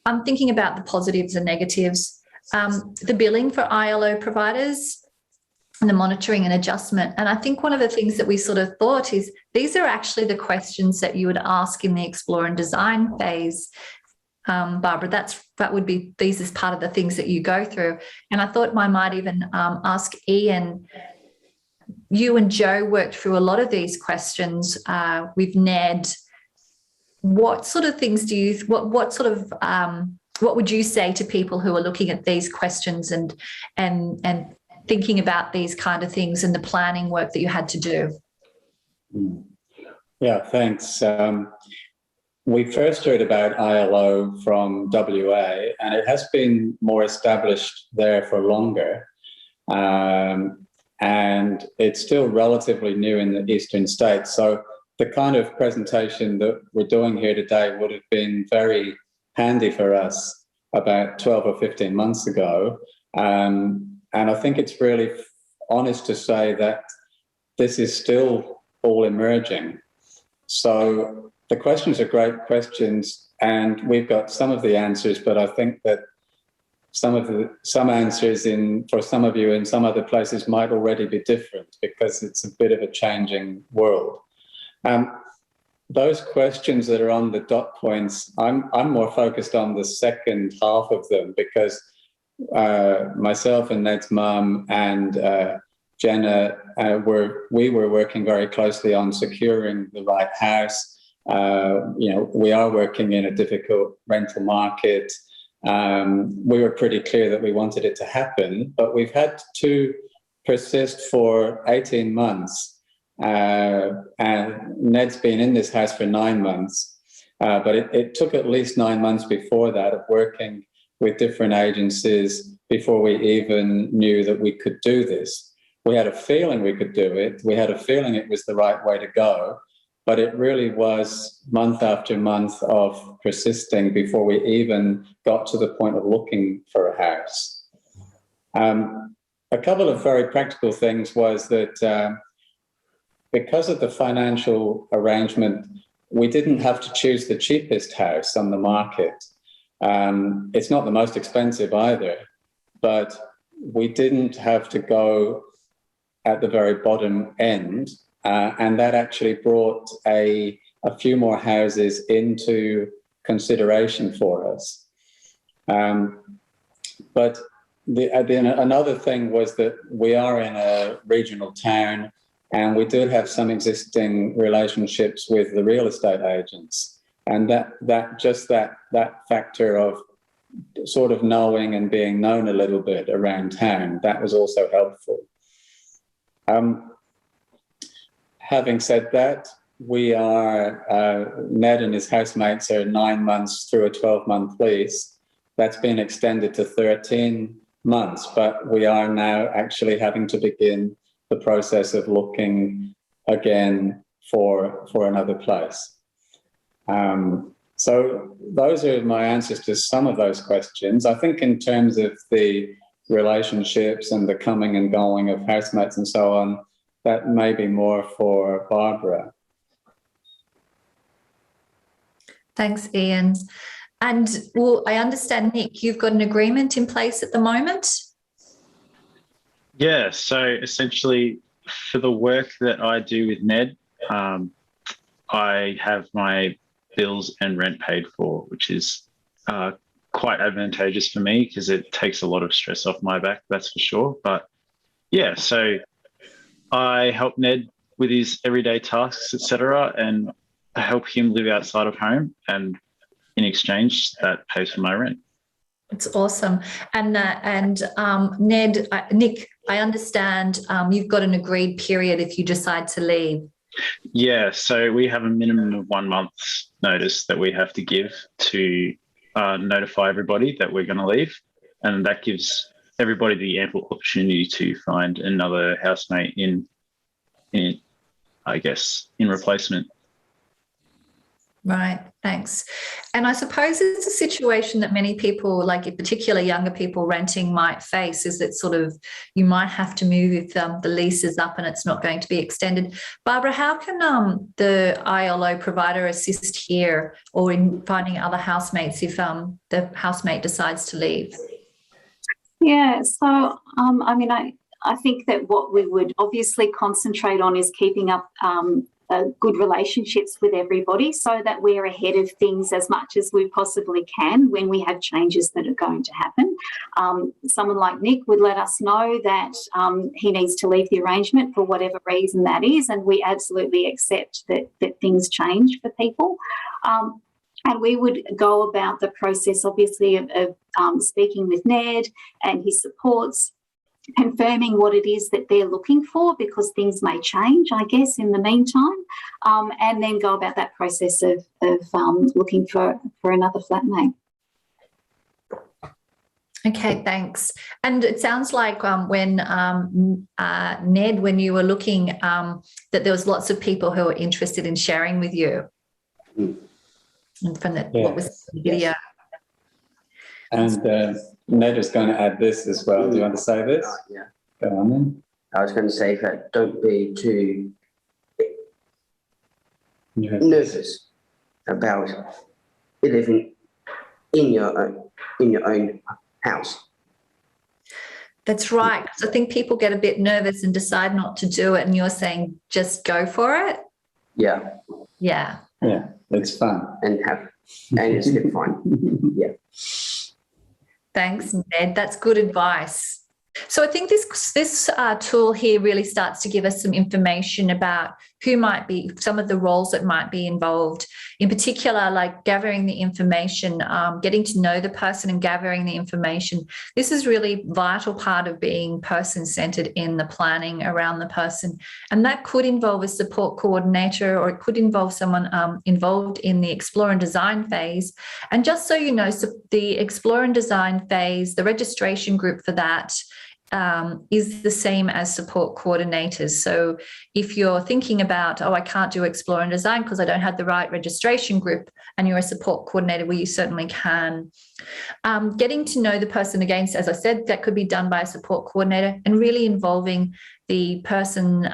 I'm thinking about the positives and negatives. The billing for ILO providers and the monitoring and adjustment. And I think one of the things that we sort of thought is these are actually the questions that you would ask in the explore and design phase. Barbara, these is part of the things that you go through. And I thought I might even ask Ian, you and Joe worked through a lot of these questions with Ned. What sort of things what would you say to people who are looking at these questions and thinking about these kind of things and the planning work that you had to do? Yeah, thanks. We first heard about ILO from WA, and it has been more established there for longer. And it's still relatively new in the eastern states. So the kind of presentation that we're doing here today would have been very handy for us about 12 or 15 months ago. And I think it's really honest to say that this is still all emerging. So the questions are great questions, and we've got some of the answers, but I think that some answers for some of you in some other places might already be different because it's a bit of a changing world. Those questions that are on the dot points, I'm more focused on the second half of them because myself and Ned's mum and Jenna we were working very closely on securing the right house. We are working in a difficult rental market. We were pretty clear that we wanted it to happen, but we've had to persist for 18 months. And Ned's been in this house for 9 months, but it took at least 9 months before that of working with different agencies before we even knew that we could do this. We had a feeling we could do it. We had a feeling it was the right way to go, but it really was month after month of persisting before we even got to the point of looking for a house. A couple of very practical things was that because of the financial arrangement, we didn't have to choose the cheapest house on the market. It's not the most expensive either, but we didn't have to go at the very bottom end. And that actually brought a few more houses into consideration for us. But another thing was that we are in a regional town, and we did have some existing relationships with the real estate agents. And that factor of sort of knowing and being known a little bit around town, that was also helpful. Having said that, we are, Ned and his housemates are 9 months through a 12-month lease. That's been extended to 13 months, but we are now actually having to begin the process of looking again for another place. So those are my answers to some of those questions. I think in terms of the relationships and the coming and going of housemates and so on, that may be more for Barbara. Thanks, Ian. And well, I understand, Nick, you've got an agreement in place at the moment? Yeah, so essentially for the work that I do with Ned, I have my bills and rent paid for, which is quite advantageous for me because it takes a lot of stress off my back, that's for sure. But yeah, so I help Ned with his everyday tasks, etc., and I help him live outside of home, and in exchange, that pays for my rent. It's awesome. And Ned, Nick, I understand you've got an agreed period if you decide to leave. Yeah, so we have a minimum of 1 month's notice that we have to give to notify everybody that we're going to leave, and that gives everybody the ample opportunity to find another housemate in I guess, in replacement. Right, thanks. And I suppose it's a situation that many people, like in particular younger people renting, might face, is that sort of you might have to move if the lease is up and it's not going to be extended. Barbara, how can the ILO provider assist here or in finding other housemates if the housemate decides to leave? Yeah, so I mean, I think that what we would obviously concentrate on is keeping up good relationships with everybody so that we're ahead of things as much as we possibly can when we have changes that are going to happen. Someone like Nick would let us know that he needs to leave the arrangement for whatever reason that is, and we absolutely accept that things change for people. And we would go about the process, obviously, of speaking with Ned and his supports, confirming what it is that they're looking for, because things may change, I guess, in the meantime, and then go about that process of looking for another flatmate. Okay, thanks. And it sounds like when Ned, when you were looking, that there was lots of people who were interested in sharing with you. And from what was the video. Yes. And Ned is going to add this as well. Do you want to say this? Yeah. Go on then. I was going to say that don't be too nervous about living in your own house. That's right. 'Cause I think people get a bit nervous and decide not to do it, and you're saying just go for it. Yeah. Yeah. Yeah, it's fun. And it's good fun. Yeah. Thanks, Ned. That's good advice. So I think this tool here really starts to give us some information about who might be, some of the roles that might be involved, in particular, like gathering the information, getting to know the person and gathering the information. This is really a vital part of being person-centered in the planning around the person. And that could involve a support coordinator, or it could involve someone involved in the explore and design phase. And just so you know, so the explore and design phase, the registration group for that is the same as support coordinators. So if you're thinking about, oh, I can't do explore and design because I don't have the right registration group, and you're a support coordinator, well, you certainly can. Getting to know the person, again, as I said, that could be done by a support coordinator, and really involving the person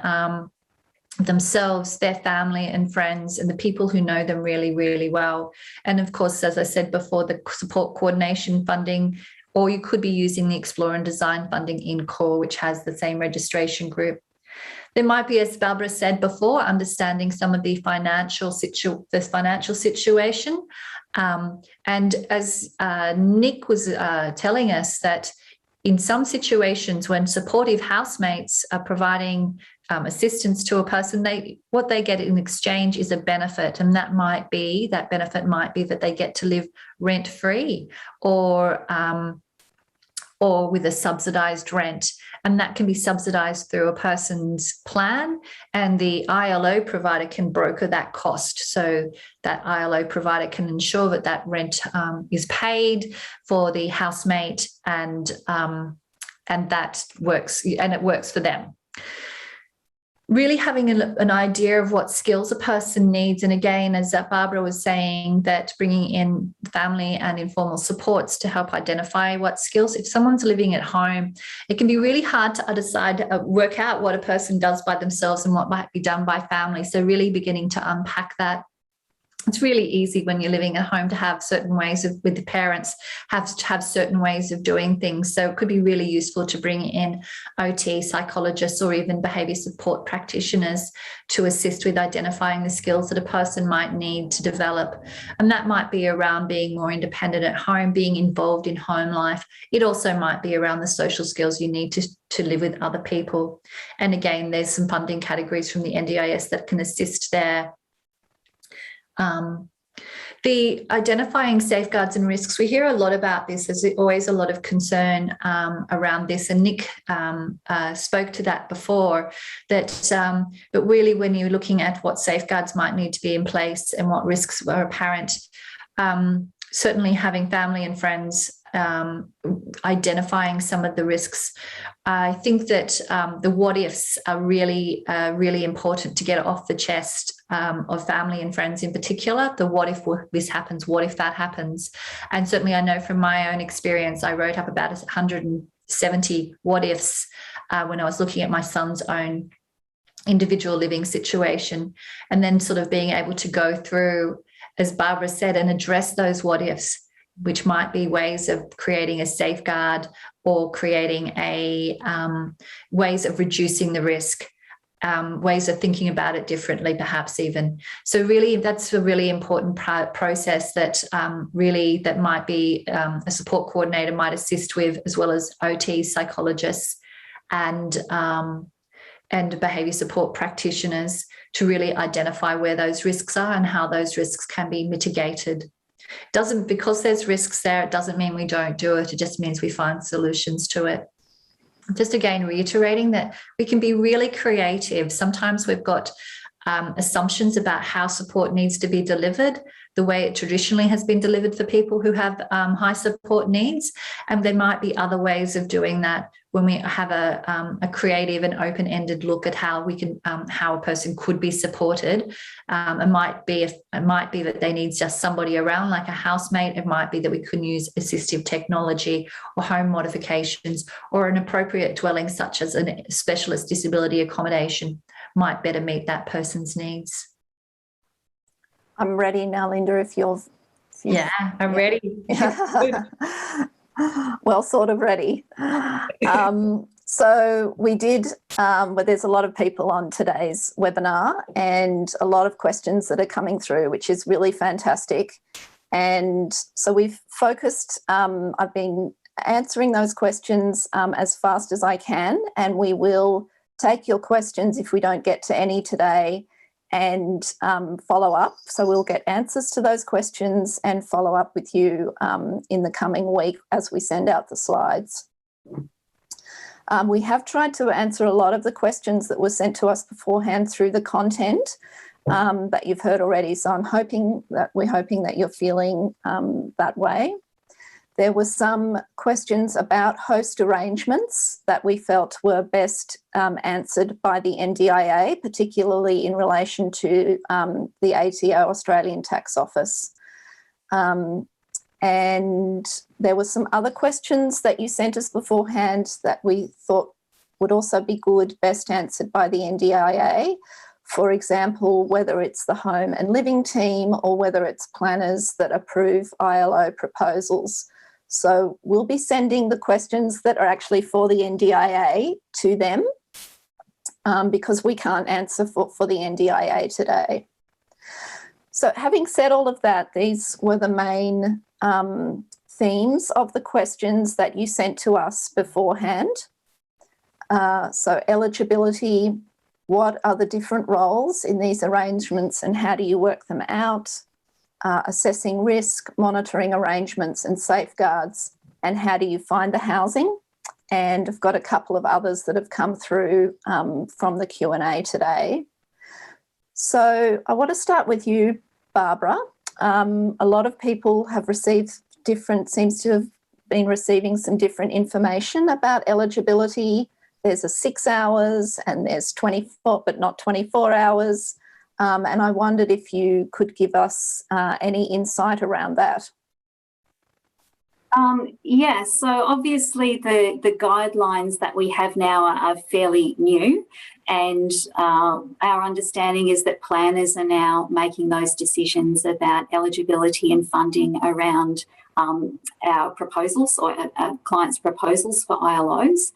themselves, their family and friends, and the people who know them really, really well. And of course, as I said before, the support coordination funding, or you could be using the Explore and Design funding in core, which has the same registration group. There might be, as Barbara said before, understanding some of the financial situation. And as Nick was telling us, that in some situations when supportive housemates are providing assistance to a person, what they get in exchange is a benefit, and that benefit might be that they get to live rent-free, or or with a subsidised rent. And that can be subsidised through a person's plan, and the ILO provider can broker that cost. So that ILO provider can ensure that that rent is paid for the housemate, and that works, and it works for them. Really having an idea of what skills a person needs. And again, as Barbara was saying, that bringing in family and informal supports to help identify what skills. If someone's living at home, it can be really hard to work out what a person does by themselves and what might be done by family. So really beginning to unpack that. It's really easy when you're living at home to have certain ways of, with the parents, have certain ways of doing things. So it could be really useful to bring in OT, psychologists, or even behaviour support practitioners to assist with identifying the skills that a person might need to develop. And that might be around being more independent at home, being involved in home life. It also might be around the social skills you need to live with other people. And again, there's some funding categories from the NDIS that can assist there. The identifying safeguards and risks, we hear a lot about this. There's always a lot of concern around this, and Nick spoke to that before, that but really when you're looking at what safeguards might need to be in place and what risks are apparent, certainly having family and friends identifying some of the risks. I think that the what ifs are really, really important to get off the chest of family and friends in particular. The what if this happens, what if that happens? And certainly I know from my own experience, I wrote up about 170 what ifs when I was looking at my son's own individual living situation, and then sort of being able to go through, as Barbara said, and address those what ifs, which might be ways of creating a safeguard or creating ways of reducing the risk, ways of thinking about it differently, perhaps even. So really, that's a really important process that that might be a support coordinator might assist with, as well as OT, psychologists, and behaviour support practitioners, to really identify where those risks are and how those risks can be mitigated. Because there's risks there, it doesn't mean we don't do it. It just means we find solutions to it. Just again, reiterating that we can be really creative. Sometimes we've got assumptions about how support needs to be delivered, the way it traditionally has been delivered for people who have high support needs. And there might be other ways of doing that when we have a creative and open-ended look at how we can, how a person could be supported. It might be that they need just somebody around, like a housemate. It might be that we can use assistive technology or home modifications, or an appropriate dwelling such as a specialist disability accommodation might better meet that person's needs. I'm ready now, Linda, if you're... Yeah, I'm ready. Well, sort of ready. So we did, well, there's a lot of people on today's webinar and a lot of questions that are coming through, which is really fantastic. And so we've focused, I've been answering those questions as fast as I can, and we will take your questions if we don't get to any today and follow up. So we'll get answers to those questions and follow up with you in the coming week as we send out the slides. We have tried to answer a lot of the questions that were sent to us beforehand through the content that you've heard already. So we're hoping that you're feeling that way. There were some questions about host arrangements that we felt were best answered by the NDIA, particularly in relation to the ATO, Australian Tax Office. And there were some other questions that you sent us beforehand that we thought would also be good, best answered by the NDIA. For example, whether it's the home and living team or whether it's planners that approve ILO proposals. So we'll be sending the questions that are actually for the NDIA to them because we can't answer for the NDIA today. So having said all of that, these were the main themes of the questions that you sent to us beforehand. So eligibility, what are the different roles in these arrangements and how do you work them out? Assessing risk, monitoring arrangements and safeguards, and how do you find the housing? And I've got a couple of others that have come through from the Q&A today. So I want to start with you, Barbara. A lot of people have seems to have been receiving some different information about eligibility. There's a 6 hours and there's 24, but not 24 hours. And I wondered if you could give us any insight around that. Yeah, so obviously the guidelines that we have now are fairly new, and our understanding is that planners are now making those decisions about eligibility and funding around our proposals or our clients' proposals for ILOs.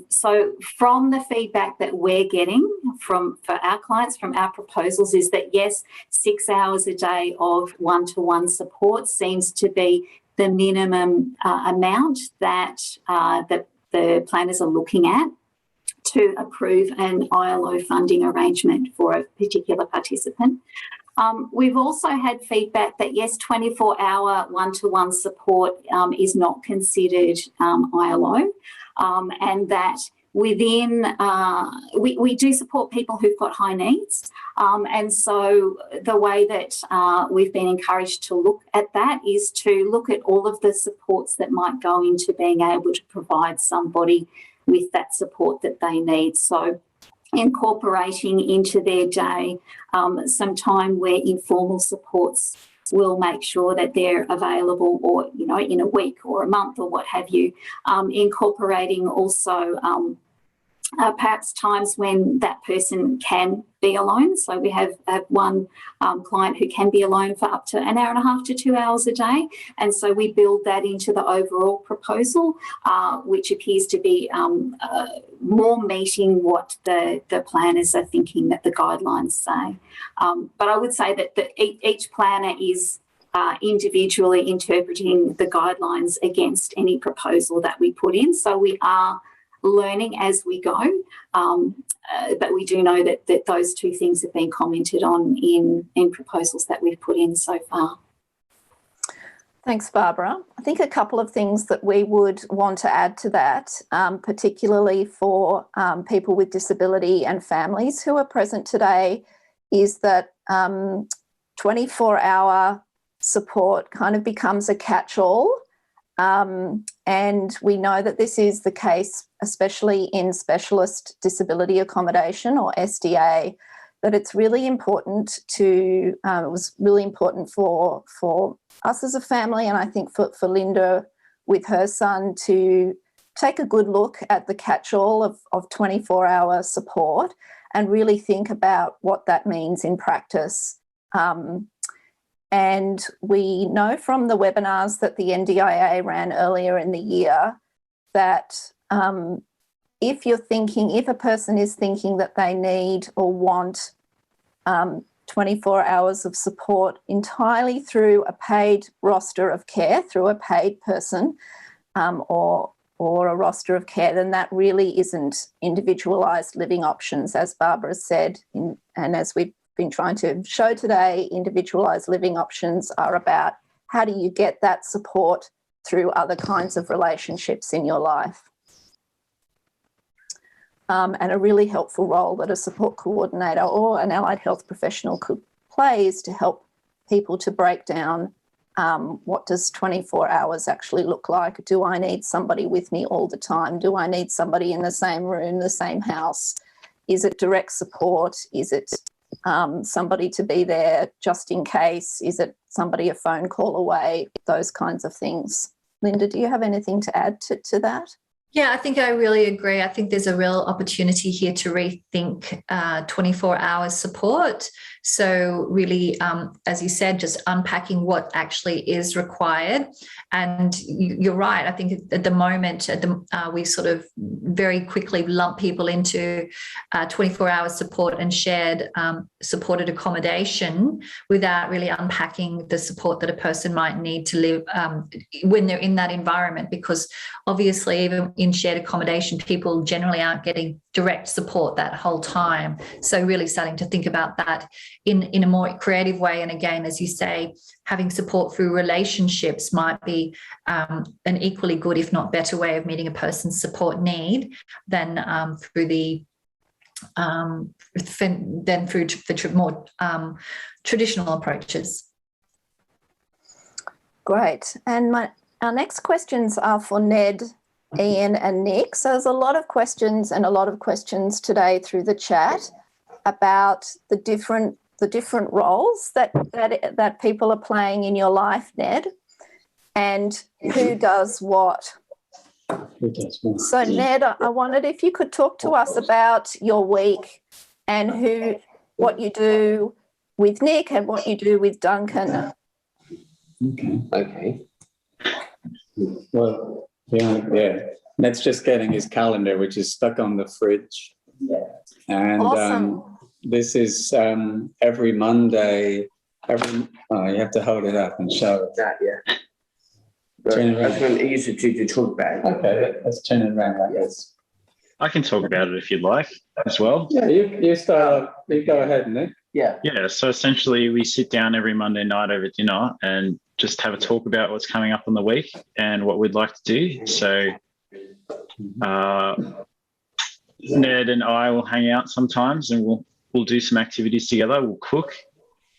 So from the feedback that we're getting for our clients, from our proposals, is that yes, 6 hours a day of one-to-one support seems to be the minimum amount that the planners are looking at to approve an ILO funding arrangement for a particular participant. We've also had feedback that yes, 24-hour one-to-one support is not considered ILO, and that within, we do support people who've got high needs. And so the way that we've been encouraged to look at that is to look at all of the supports that might go into being able to provide somebody with that support that they need. So incorporating into their day some time where informal supports will make sure that they're available, or, you know, in a week or a month or what have you, incorporating also perhaps times when that person can be alone. So we have one client who can be alone for up to an hour and a half to 2 hours a day. And so we build that into the overall proposal, which appears to be more meeting what the planners are thinking that the guidelines say. But I would say that each planner is individually interpreting the guidelines against any proposal that we put in. So we are learning as we go, but we do know that those two things have been commented on in proposals that we've put in so far. Thanks, Barbara. I think a couple of things that we would want to add to that, particularly for people with disability and families who are present today, is that 24-hour support kind of becomes a catch-all. And we know that this is the case, especially in specialist disability accommodation or SDA, that it's really important to, it was really important for us as a family, and I think for Linda with her son, to take a good look at the catch-all of 24-hour support and really think about what that means in practice. And we know from the webinars that the NDIA ran earlier in the year that if a person is thinking that they need or want 24 hours of support entirely through a paid roster of care, through a paid person or a roster of care, then that really isn't individualised living options, as Barbara said, and as we've been trying to show today. Individualised living options are about how do you get that support through other kinds of relationships in your life. And a really helpful role that a support coordinator or an allied health professional could play is to help people to break down what does 24 hours actually look like. Do I need somebody with me all the time? Do I need somebody in the same room, the same house? Is it direct support? Is it somebody to be there just in case? Is it somebody a phone call away? Those kinds of things. Linda, do you have anything to add to that? Yeah, I think I really agree. I think there's a real opportunity here to rethink 24 hours support. So really, as you said, just unpacking what actually is required. And you're right. I think at the moment, we sort of very quickly lump people into 24-hour support and shared supported accommodation without really unpacking the support that a person might need to live when they're in that environment. Because obviously, even in shared accommodation, people generally aren't getting direct support that whole time. So really starting to think about that in a more creative way. And again, as you say, having support through relationships might be an equally good, if not better, way of meeting a person's support need than through the more traditional approaches. Great. And our next questions are for Ned, Ian and Nick. So there's a lot of questions today through the chat about the different roles that people are playing in your life, Ned, and who does what. So Ned, I wondered if you could talk to us about your week and what you do with Nick and what you do with Duncan. Okay. Well, yeah. Ned's just getting his calendar, which is stuck on the fridge. Yeah. And Awesome. this is every Monday. You have to hold it up and show it. That, yeah. Turn it around. That's one easier to talk about. Okay, let's turn it around like this. I can talk about it if you'd like as well. Yeah, you start. You go ahead, Nick. Yeah. Yeah, so essentially we sit down every Monday night over dinner and just have a talk about what's coming up on the week and what we'd like to do. So Ned and I will hang out sometimes and we'll do some activities together. We'll cook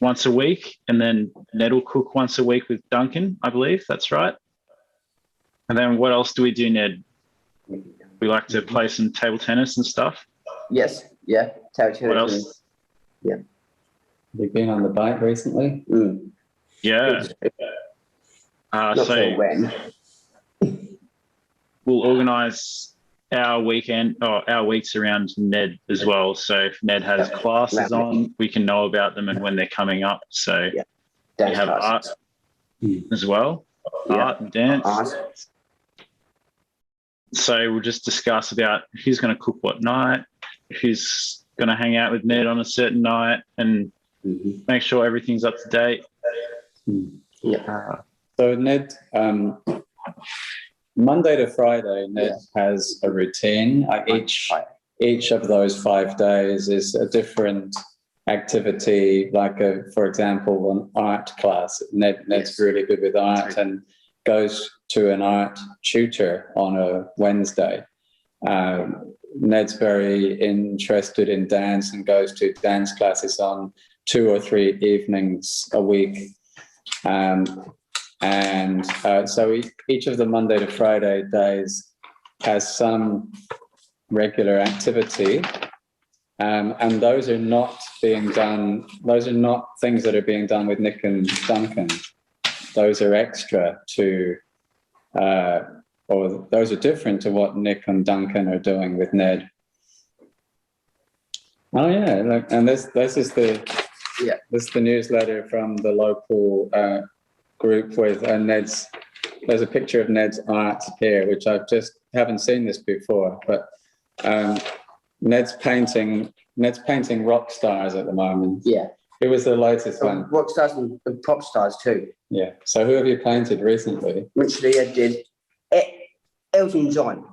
once a week, and then Ned will cook once a week with Duncan, I believe. That's right. And then what else do we do, Ned? We like to play some table tennis and stuff. Yes. Yeah. Table tennis. What else? Yeah. You've been on the bike recently? Mm. Yeah. Not So sure when. we'll organise our weekend or our weeks around Ned as well. So if Ned has classes on, we can know about them and when they're coming up. So we have art as well, art and dance. Art. So we'll just discuss about who's going to cook what night, who's going to hang out with Ned on a certain night, and make sure everything's up to date. So Ned, Monday to Friday, Ned has a routine. Each of those 5 days is a different activity. Like, for example, an art class. Ned's really good with art and goes to an art tutor on a Wednesday. Ned's very interested in dance and goes to dance classes on 2 or 3 evenings a week. So each of the Monday to Friday days has some regular activity, and those are not being done. Those are not things that are being done with Nick and Duncan. Those are extra to, or those are different to what Nick and Duncan are doing with Ned. Oh yeah, look, and this is the newsletter from the local group with Ned's. There's a picture of Ned's art here, which I just haven't seen this before, but Ned's painting rock stars at the moment. Yeah. Who was the latest one? Rock stars and pop stars too. Yeah. So who have you painted recently? Literally, I did Elton John.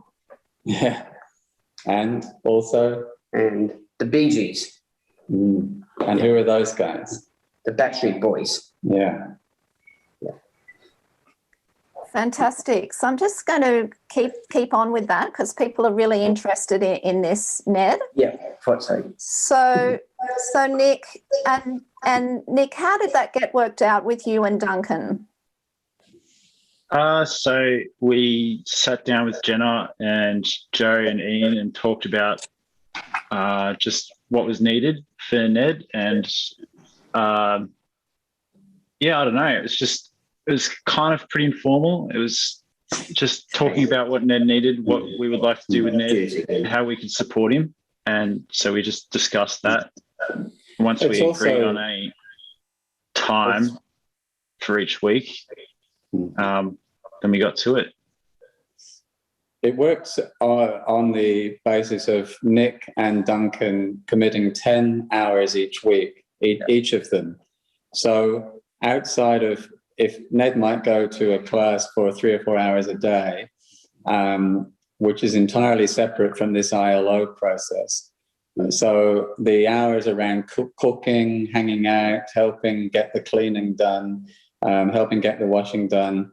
Yeah. And also? And the Bee Gees. And who are those guys? The Backstreet Boys. Yeah. Fantastic. So I'm just going to keep on with that because people are really interested in this, Ned. Yeah, thought so. So Nick and Nick, how did that get worked out with you and Duncan? So we sat down with Jenna and Joe and Ian and talked about just what was needed for Ned, and I don't know. It was kind of pretty informal. It was just talking about what Ned needed, what we would like to do with Ned, and how we could support him. And so we just discussed that. Once we agreed on a time for each week, then we got to it. It works on the basis of Nick and Duncan committing 10 hours each week, each of them. So outside of, if Ned might go to a class for 3 or 4 hours a day, which is entirely separate from this ILO process. So the hours around cooking, hanging out, helping get the cleaning done, helping get the washing done,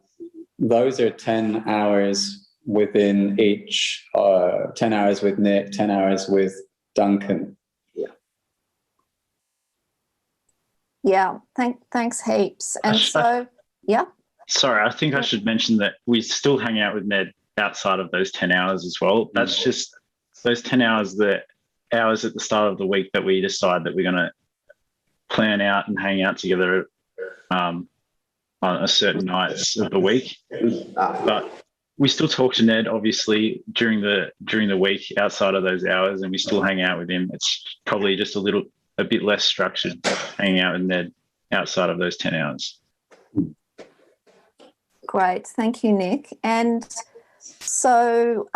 those are 10 hours within each, 10 hours with Nick, 10 hours with Duncan. Yeah, thanks heaps. And so, yeah. Sorry, I think I should mention that we still hang out with Ned outside of those 10 hours as well. That's just those 10 hours, the hours at the start of the week that we decide that we're going to plan out and hang out together on a certain nights of the week. But we still talk to Ned, obviously, during the week outside of those hours, and we still hang out with him. It's probably just a bit less structured hanging out with Ned outside of those 10 hours. Great, thank you, Nick. And so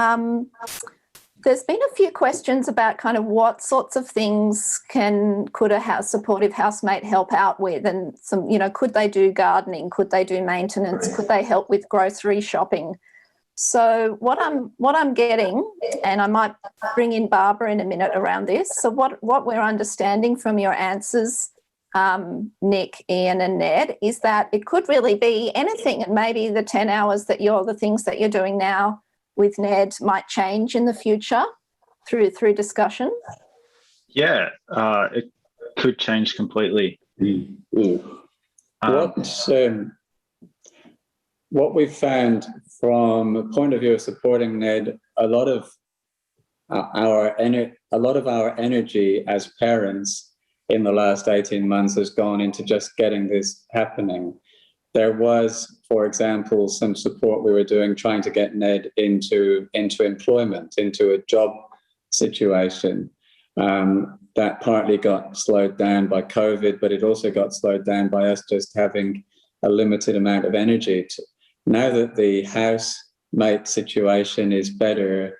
there's been a few questions about kind of what sorts of things could a supportive housemate help out with, and some, could they do gardening? Could they do maintenance? Could they help with grocery shopping? So what I'm getting, and I might bring in Barbara in a minute around this. So what we're understanding from your answers, Nick, Ian and Ned, is that it could really be anything, and maybe the 10 hours the things that you're doing now with Ned might change in the future through discussion. Yeah, it could change completely. What we've found from a point of view of supporting Ned, a lot of our energy as parents in the last 18 months has gone into just getting this happening. There was, for example, some support we were doing trying to get Ned into employment, into a job situation. That partly got slowed down by COVID, but it also got slowed down by us just having a limited amount of energy. Now that the housemate situation is better,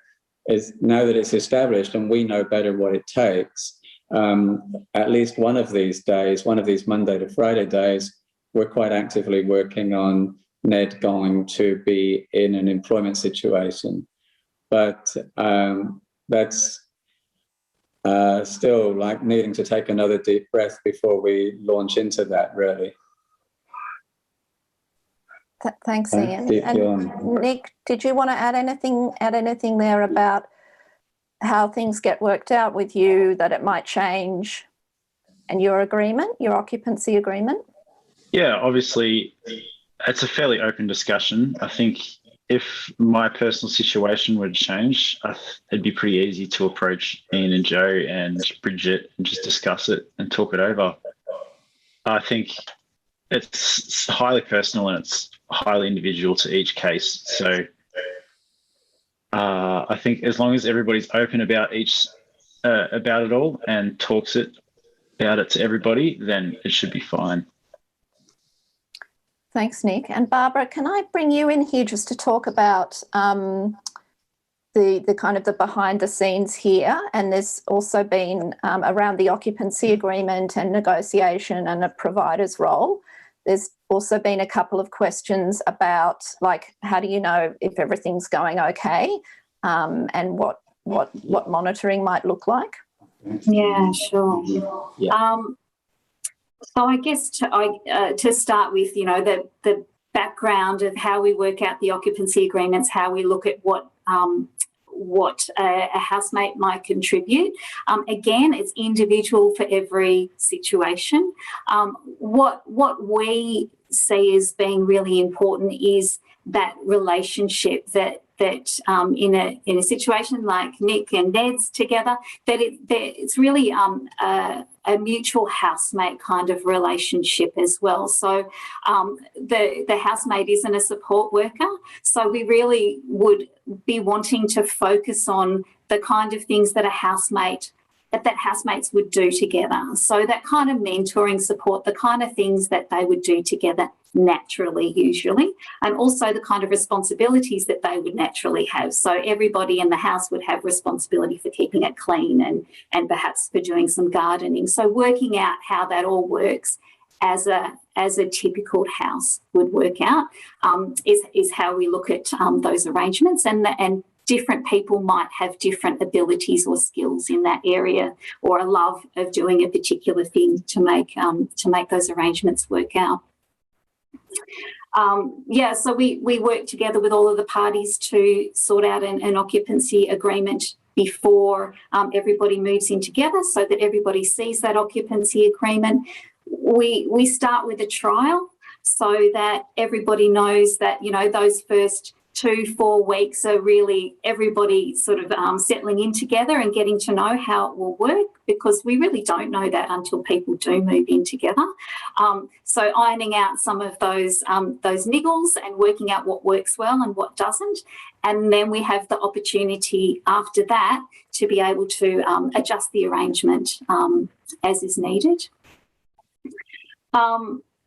now that it's established and we know better what it takes, at least one of these days, one of these Monday to Friday days, we're quite actively working on Ned going to be in an employment situation. But that's still like needing to take another deep breath before we launch into that, really. Thanks, Ian. And Nick, did you want to add anything there about how things get worked out with you, that it might change, and your agreement, your occupancy agreement? Yeah, obviously, it's a fairly open discussion. I think if my personal situation were to change, it'd be pretty easy to approach Ian and Joe and Bridget and just discuss it and talk it over. I think it's highly personal and it's highly individual to each case. So I think as long as everybody's open about about it all and talks about it to everybody, then it should be fine. Thanks, Nick. And Barbara, can I bring you in here just to talk about the kind of the behind the scenes here? And there's also been around the occupancy agreement and negotiation and a provider's role. There's also been a couple of questions about, like, how do you know if everything's going okay, and what monitoring might look like? Yeah, sure. Yeah. So I guess to start with, the background of how we work out the occupancy agreements, how we look at what a housemate might contribute. Again, it's individual for every situation. What we see as being really important is that relationship that in a situation like Nick and Ned's together, that it's really a mutual housemate kind of relationship as well. So the housemate isn't a support worker. So we really would be wanting to focus on the kind of things that that housemates would do together. So that kind of mentoring support, the kind of things that they would do together naturally, usually, and also the kind of responsibilities that they would naturally have. So everybody in the house would have responsibility for keeping it clean and perhaps for doing some gardening. So working out how that all works as a typical house would work out is how we look at those arrangements. And different people might have different abilities or skills in that area, or a love of doing a particular thing to make those arrangements work out. So we work together with all of the parties to sort out an occupancy agreement before everybody moves in together, so that everybody sees that occupancy agreement. We start with a trial so that everybody knows that, you know, those first 2-4 weeks are really everybody sort of settling in together and getting to know how it will work, because we really don't know that until people do move in together. So ironing out some of those niggles and working out what works well and what doesn't. And then we have the opportunity after that to be able to adjust the arrangement as is needed.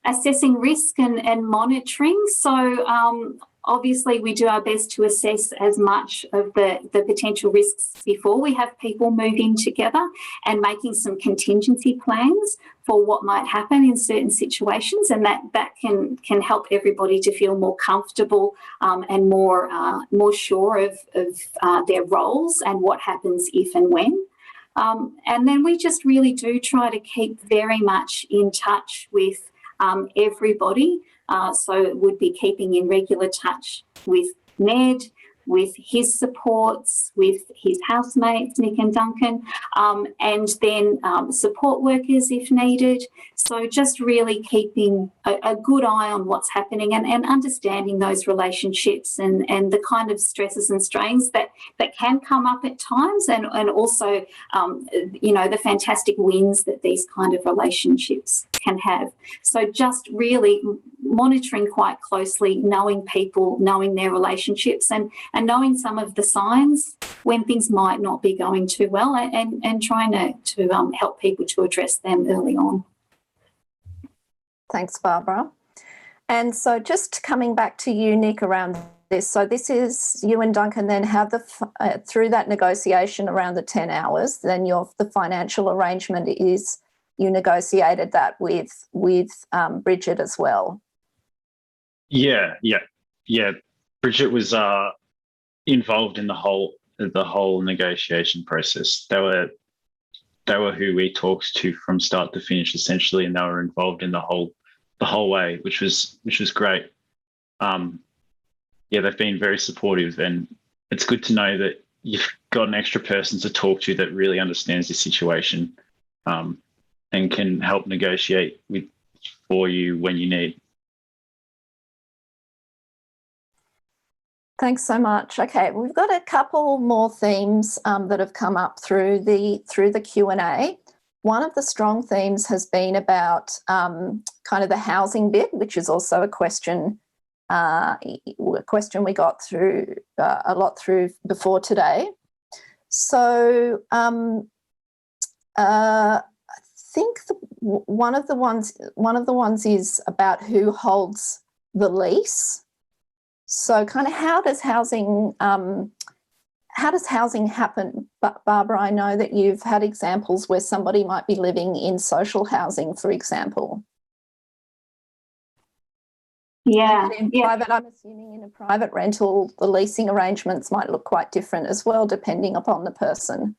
Assessing risk and monitoring. So obviously we do our best to assess as much of the potential risks before we have people move in together, and making some contingency plans for what might happen in certain situations, and that can help everybody to feel more comfortable and more sure of their roles and what happens if and when. And then we just really do try to keep very much in touch with everybody. So it would be keeping in regular touch with Ned, with his supports, with his housemates, Nick and Duncan, and then support workers if needed. So just really keeping a good eye on what's happening and understanding those relationships and the kind of stresses and strains that can come up at times, and also, you know, the fantastic wins that these kind of relationships can have. So just really monitoring quite closely, knowing people, knowing their relationships, and knowing some of the signs when things might not be going too well, and trying to help people to address them early on. Thanks, Barbara. And so just coming back to you, Nick, around this. So this is you and Duncan then have through that negotiation around the 10 hours, then the financial arrangement is you negotiated that with Bridget as well. Yeah. Bridget was involved in the whole negotiation process. They were who we talked to from start to finish, essentially, and they were involved in the whole way, which was great. They've been very supportive, and it's good to know that you've got an extra person to talk to that really understands the situation, and can help negotiate for you when you need. Thanks so much. Okay, we've got a couple more themes that have come up through the Q&A. One of the strong themes has been about kind of the housing bit, which is also a question we got through a lot through before today. So I think one of the ones is about who holds the lease. So kind of how does housing happen? Barbara, I know that you've had examples where somebody might be living in social housing, for example. Private, I'm assuming in a private rental, the leasing arrangements might look quite different as well, depending upon the person.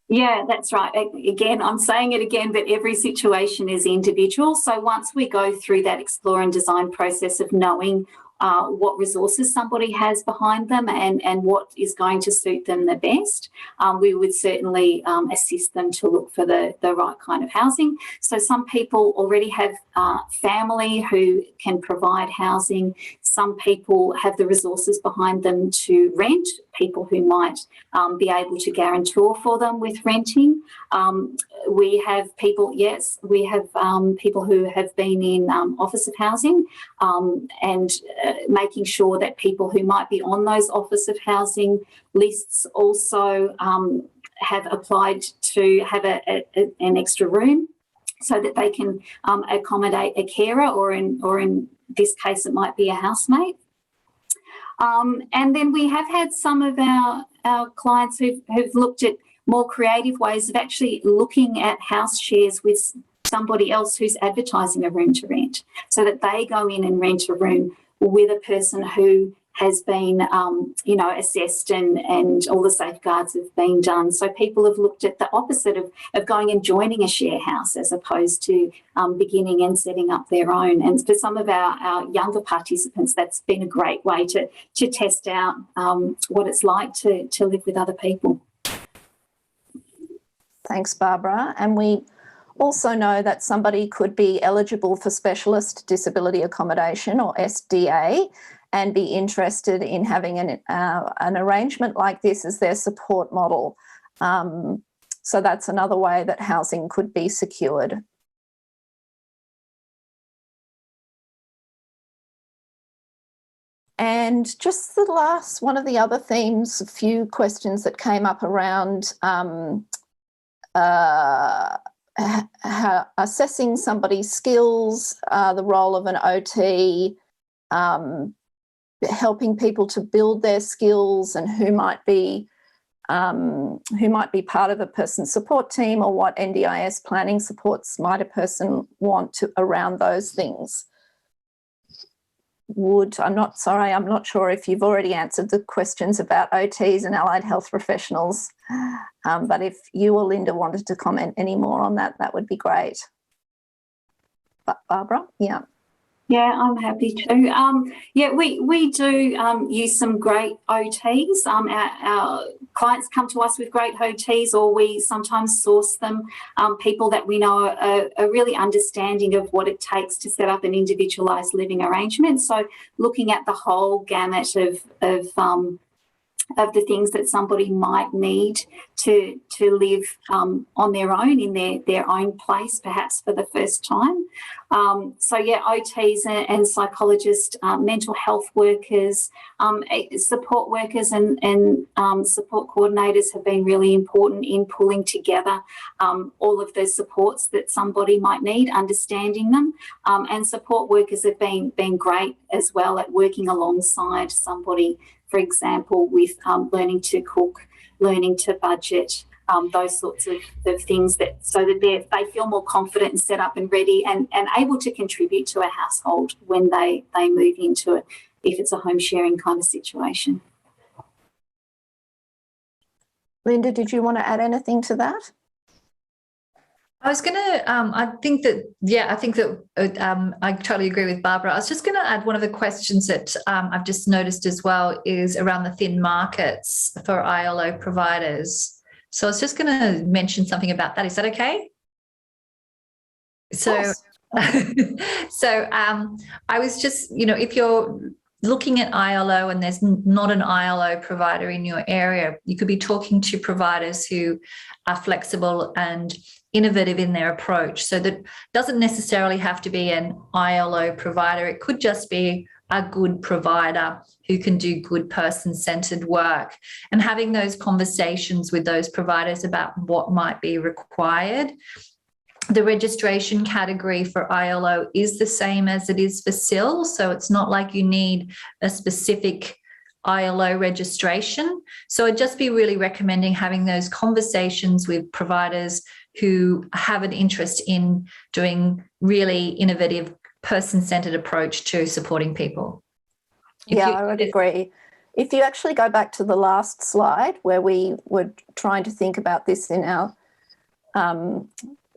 Yeah, that's right. Again, I'm saying it again, but every situation is individual. So once we go through that explore and design process of knowing what resources somebody has behind them and what is going to suit them the best, we would certainly assist them to look for the right kind of housing. So some people already have family who can provide housing. Some people have the resources behind them to rent, people who might be able to guarantor for them with renting. We have people, people who have been in Office of Housing and making sure that people who might be on those Office of Housing lists also have applied to have an extra room so that they can accommodate a carer, or in this case it might be a housemate. And then we have had some of our clients who've looked at more creative ways of actually looking at house shares with somebody else who's advertising a room to rent, so that they go in and rent a room with a person who has been, assessed and all the safeguards have been done. So people have looked at the opposite of going and joining a share house as opposed to beginning and setting up their own. And for some of our younger participants, that's been a great way to test out what it's like to live with other people. Thanks, Barbara. And we also know that somebody could be eligible for Specialist Disability Accommodation, or SDA, and be interested in having an arrangement like this as their support model. So that's another way that housing could be secured. And just the last one of the other themes, a few questions that came up around assessing somebody's skills, the role of an OT, helping people to build their skills, and who might be part of a person's support team, or what NDIS planning supports might a person want to around those things. I'm not sure if you've already answered the questions about OTs and allied health professionals, but if you or Linda wanted to comment any more on that, that would be great. But Barbara, yeah. Yeah, I'm happy to. We do use some great OTs. Our clients come to us with great OTs, or we sometimes source them, people that we know are really understanding of what it takes to set up an individualised living arrangement. So looking at the whole gamut of the things that somebody might need to live on their own in their own place, perhaps for the first time. OTs and psychologists, mental health workers, support workers and support coordinators have been really important in pulling together all of the supports that somebody might need, understanding them, and support workers have been great as well at working alongside somebody, for example, with learning to cook, learning to budget, those sorts of things, so that they feel more confident and set up and ready and able to contribute to a household when they move into it, if it's a home sharing kind of situation. Linda, did you want to add anything to that? I was going to, I think that I totally agree with Barbara. I was just going to add one of the questions that I've just noticed as well is around the thin markets for ILO providers. So I was just going to mention something about that. Is that okay? So, I was just, if you're looking at ILO and there's not an ILO provider in your area, you could be talking to providers who are flexible and innovative in their approach. So that doesn't necessarily have to be an ILO provider. It could just be a good provider who can do good person-centered work, and having those conversations with those providers about what might be required. The registration category for ILO is the same as it is for SIL, so it's not like you need a specific ILO registration. So I'd just be really recommending having those conversations with providers who have an interest in doing really innovative person-centered approach to supporting people. I would agree. If you actually go back to the last slide where we were trying to think about this in our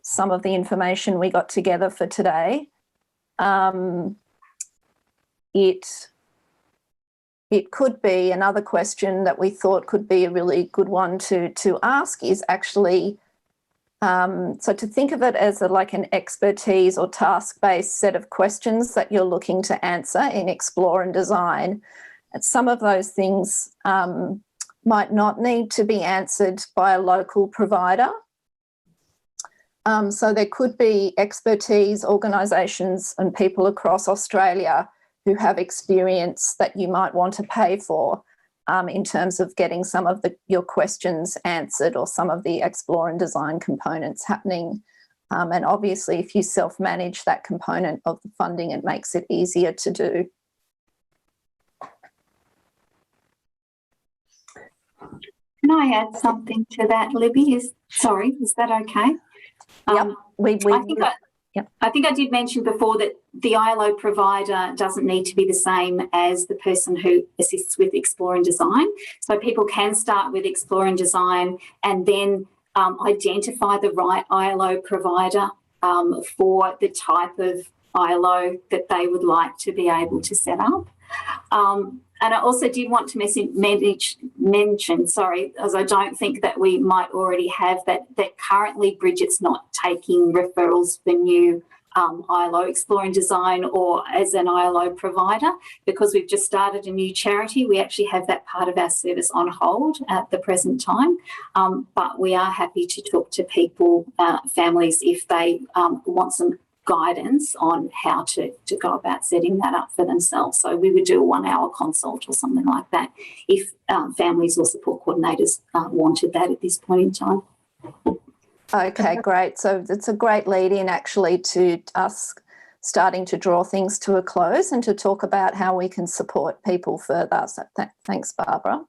some of the information we got together for today, it could be another question that we thought could be a really good one to ask is actually, so to think of it as like an expertise or task-based set of questions that you're looking to answer in Explore and Design. And some of those things might not need to be answered by a local provider. So there could be expertise, organisations and people across Australia who have experience that you might want to pay for in terms of getting some of your questions answered or some of the Explore and Design components happening. And obviously, if you self-manage that component of the funding, it makes it easier to do. Can I add something to that, Libby? Is that okay? Yep. I think I did mention before that the ILO provider doesn't need to be the same as the person who assists with Explore and Design. So people can start with Explore and Design and then identify the right ILO provider for the type of ILO that they would like to be able to set up. And I also did want to mention, as I don't think that we might already have that currently Bridget's not taking referrals for new ILO Explore and Design or as an ILO provider, because we've just started a new charity. We actually have that part of our service on hold at the present time, but we are happy to talk to people, families, if they want some guidance on how to go about setting that up for themselves. So we would do a 1-hour consult or something like that if families or support coordinators wanted that at this point in time. Okay, great. So it's a great lead in actually to us starting to draw things to a close and to talk about how we can support people further. So thanks, Barbara.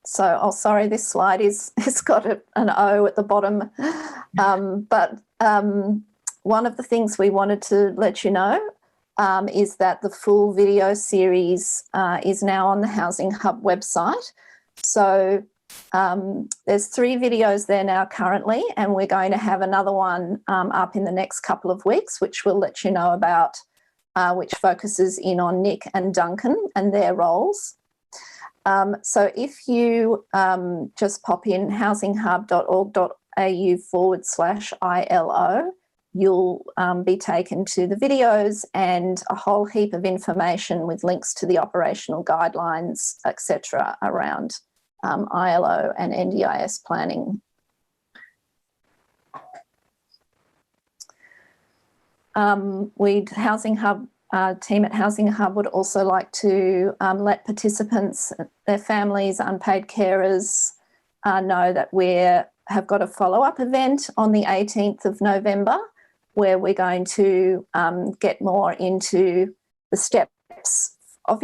Sorry, this slide it's got an O at the bottom. But one of the things we wanted to let you know is that the full video series is now on the Housing Hub website. So there's 3 videos there now currently, and we're going to have another one up in the next couple of weeks, which we'll let you know about, which focuses in on Nick and Duncan and their roles. So if you just pop in housinghub.org.au/ILO, you'll be taken to the videos and a whole heap of information with links to the operational guidelines, etc., around ILO and NDIS planning. Housing Hub team at Housing Hub would also like to let participants, their families, unpaid carers know that we have got a follow-up event on the 18th of November where we're going to get more into the steps of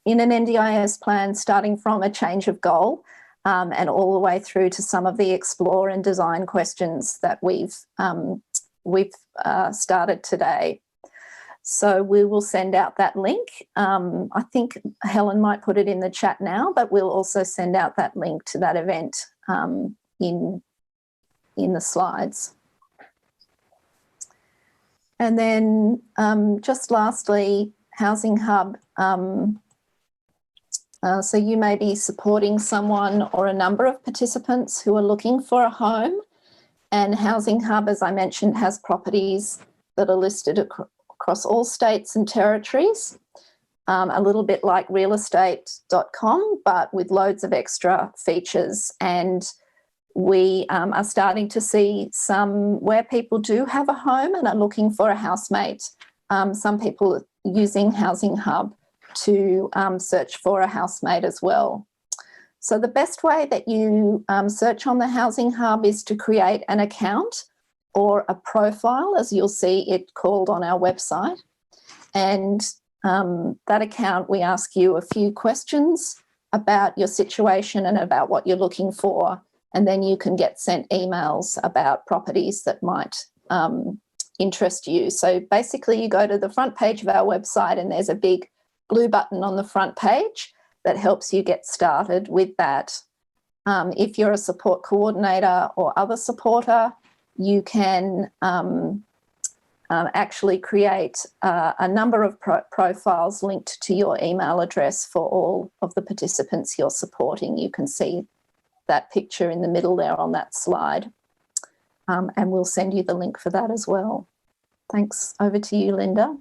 in an NDIS plan, starting from a change of goal and all the way through to some of the explore and design questions that we've started today. So we will send out that link. I think Helen might put it in the chat now, but we'll also send out that link to that event in the slides. And then just lastly, Housing Hub. So you may be supporting someone or a number of participants who are looking for a home, and Housing Hub, as I mentioned, has properties that are listed across all states and territories, a little bit like realestate.com, but with loads of extra features. And we are starting to see some where people do have a home and are looking for a housemate. Some people are using Housing Hub to search for a housemate as well. So the best way that you search on the Housing Hub is to create an account or a profile, as you'll see it called on our website. And that account, we ask you a few questions about your situation and about what you're looking for, and then you can get sent emails about properties that might interest you. So basically you go to the front page of our website and there's a big blue button on the front page that helps you get started with that. If you're a support coordinator or other supporter, you can actually create a number of profiles linked to your email address for all of the participants you're supporting. You can see that picture in the middle there on that slide. And we'll send you the link for that as well. Thanks. Over to you, Linda.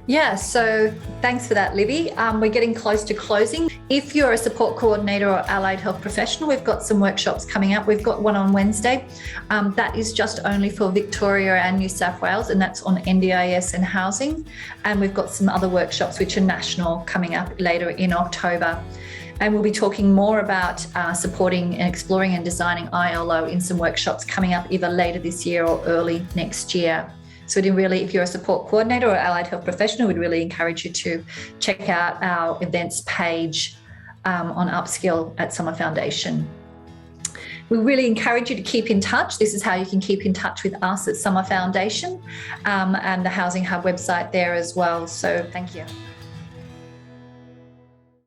Yeah, so thanks for that, Libby. We're getting close to closing. If you're a support coordinator or allied health professional, we've got some workshops coming up. We've got one on Wednesday. That is just only for Victoria and New South Wales, and that's on NDIS and housing. And we've got some other workshops which are national coming up later in October. And we'll be talking more about supporting and exploring and designing ILO in some workshops coming up either later this year or early next year. So if you're a support coordinator or allied health professional, we'd really encourage you to check out our events page on Upskill at Summer Foundation. We really encourage you to keep in touch. This is how you can keep in touch with us at Summer Foundation, and the Housing Hub website there as well. So thank you.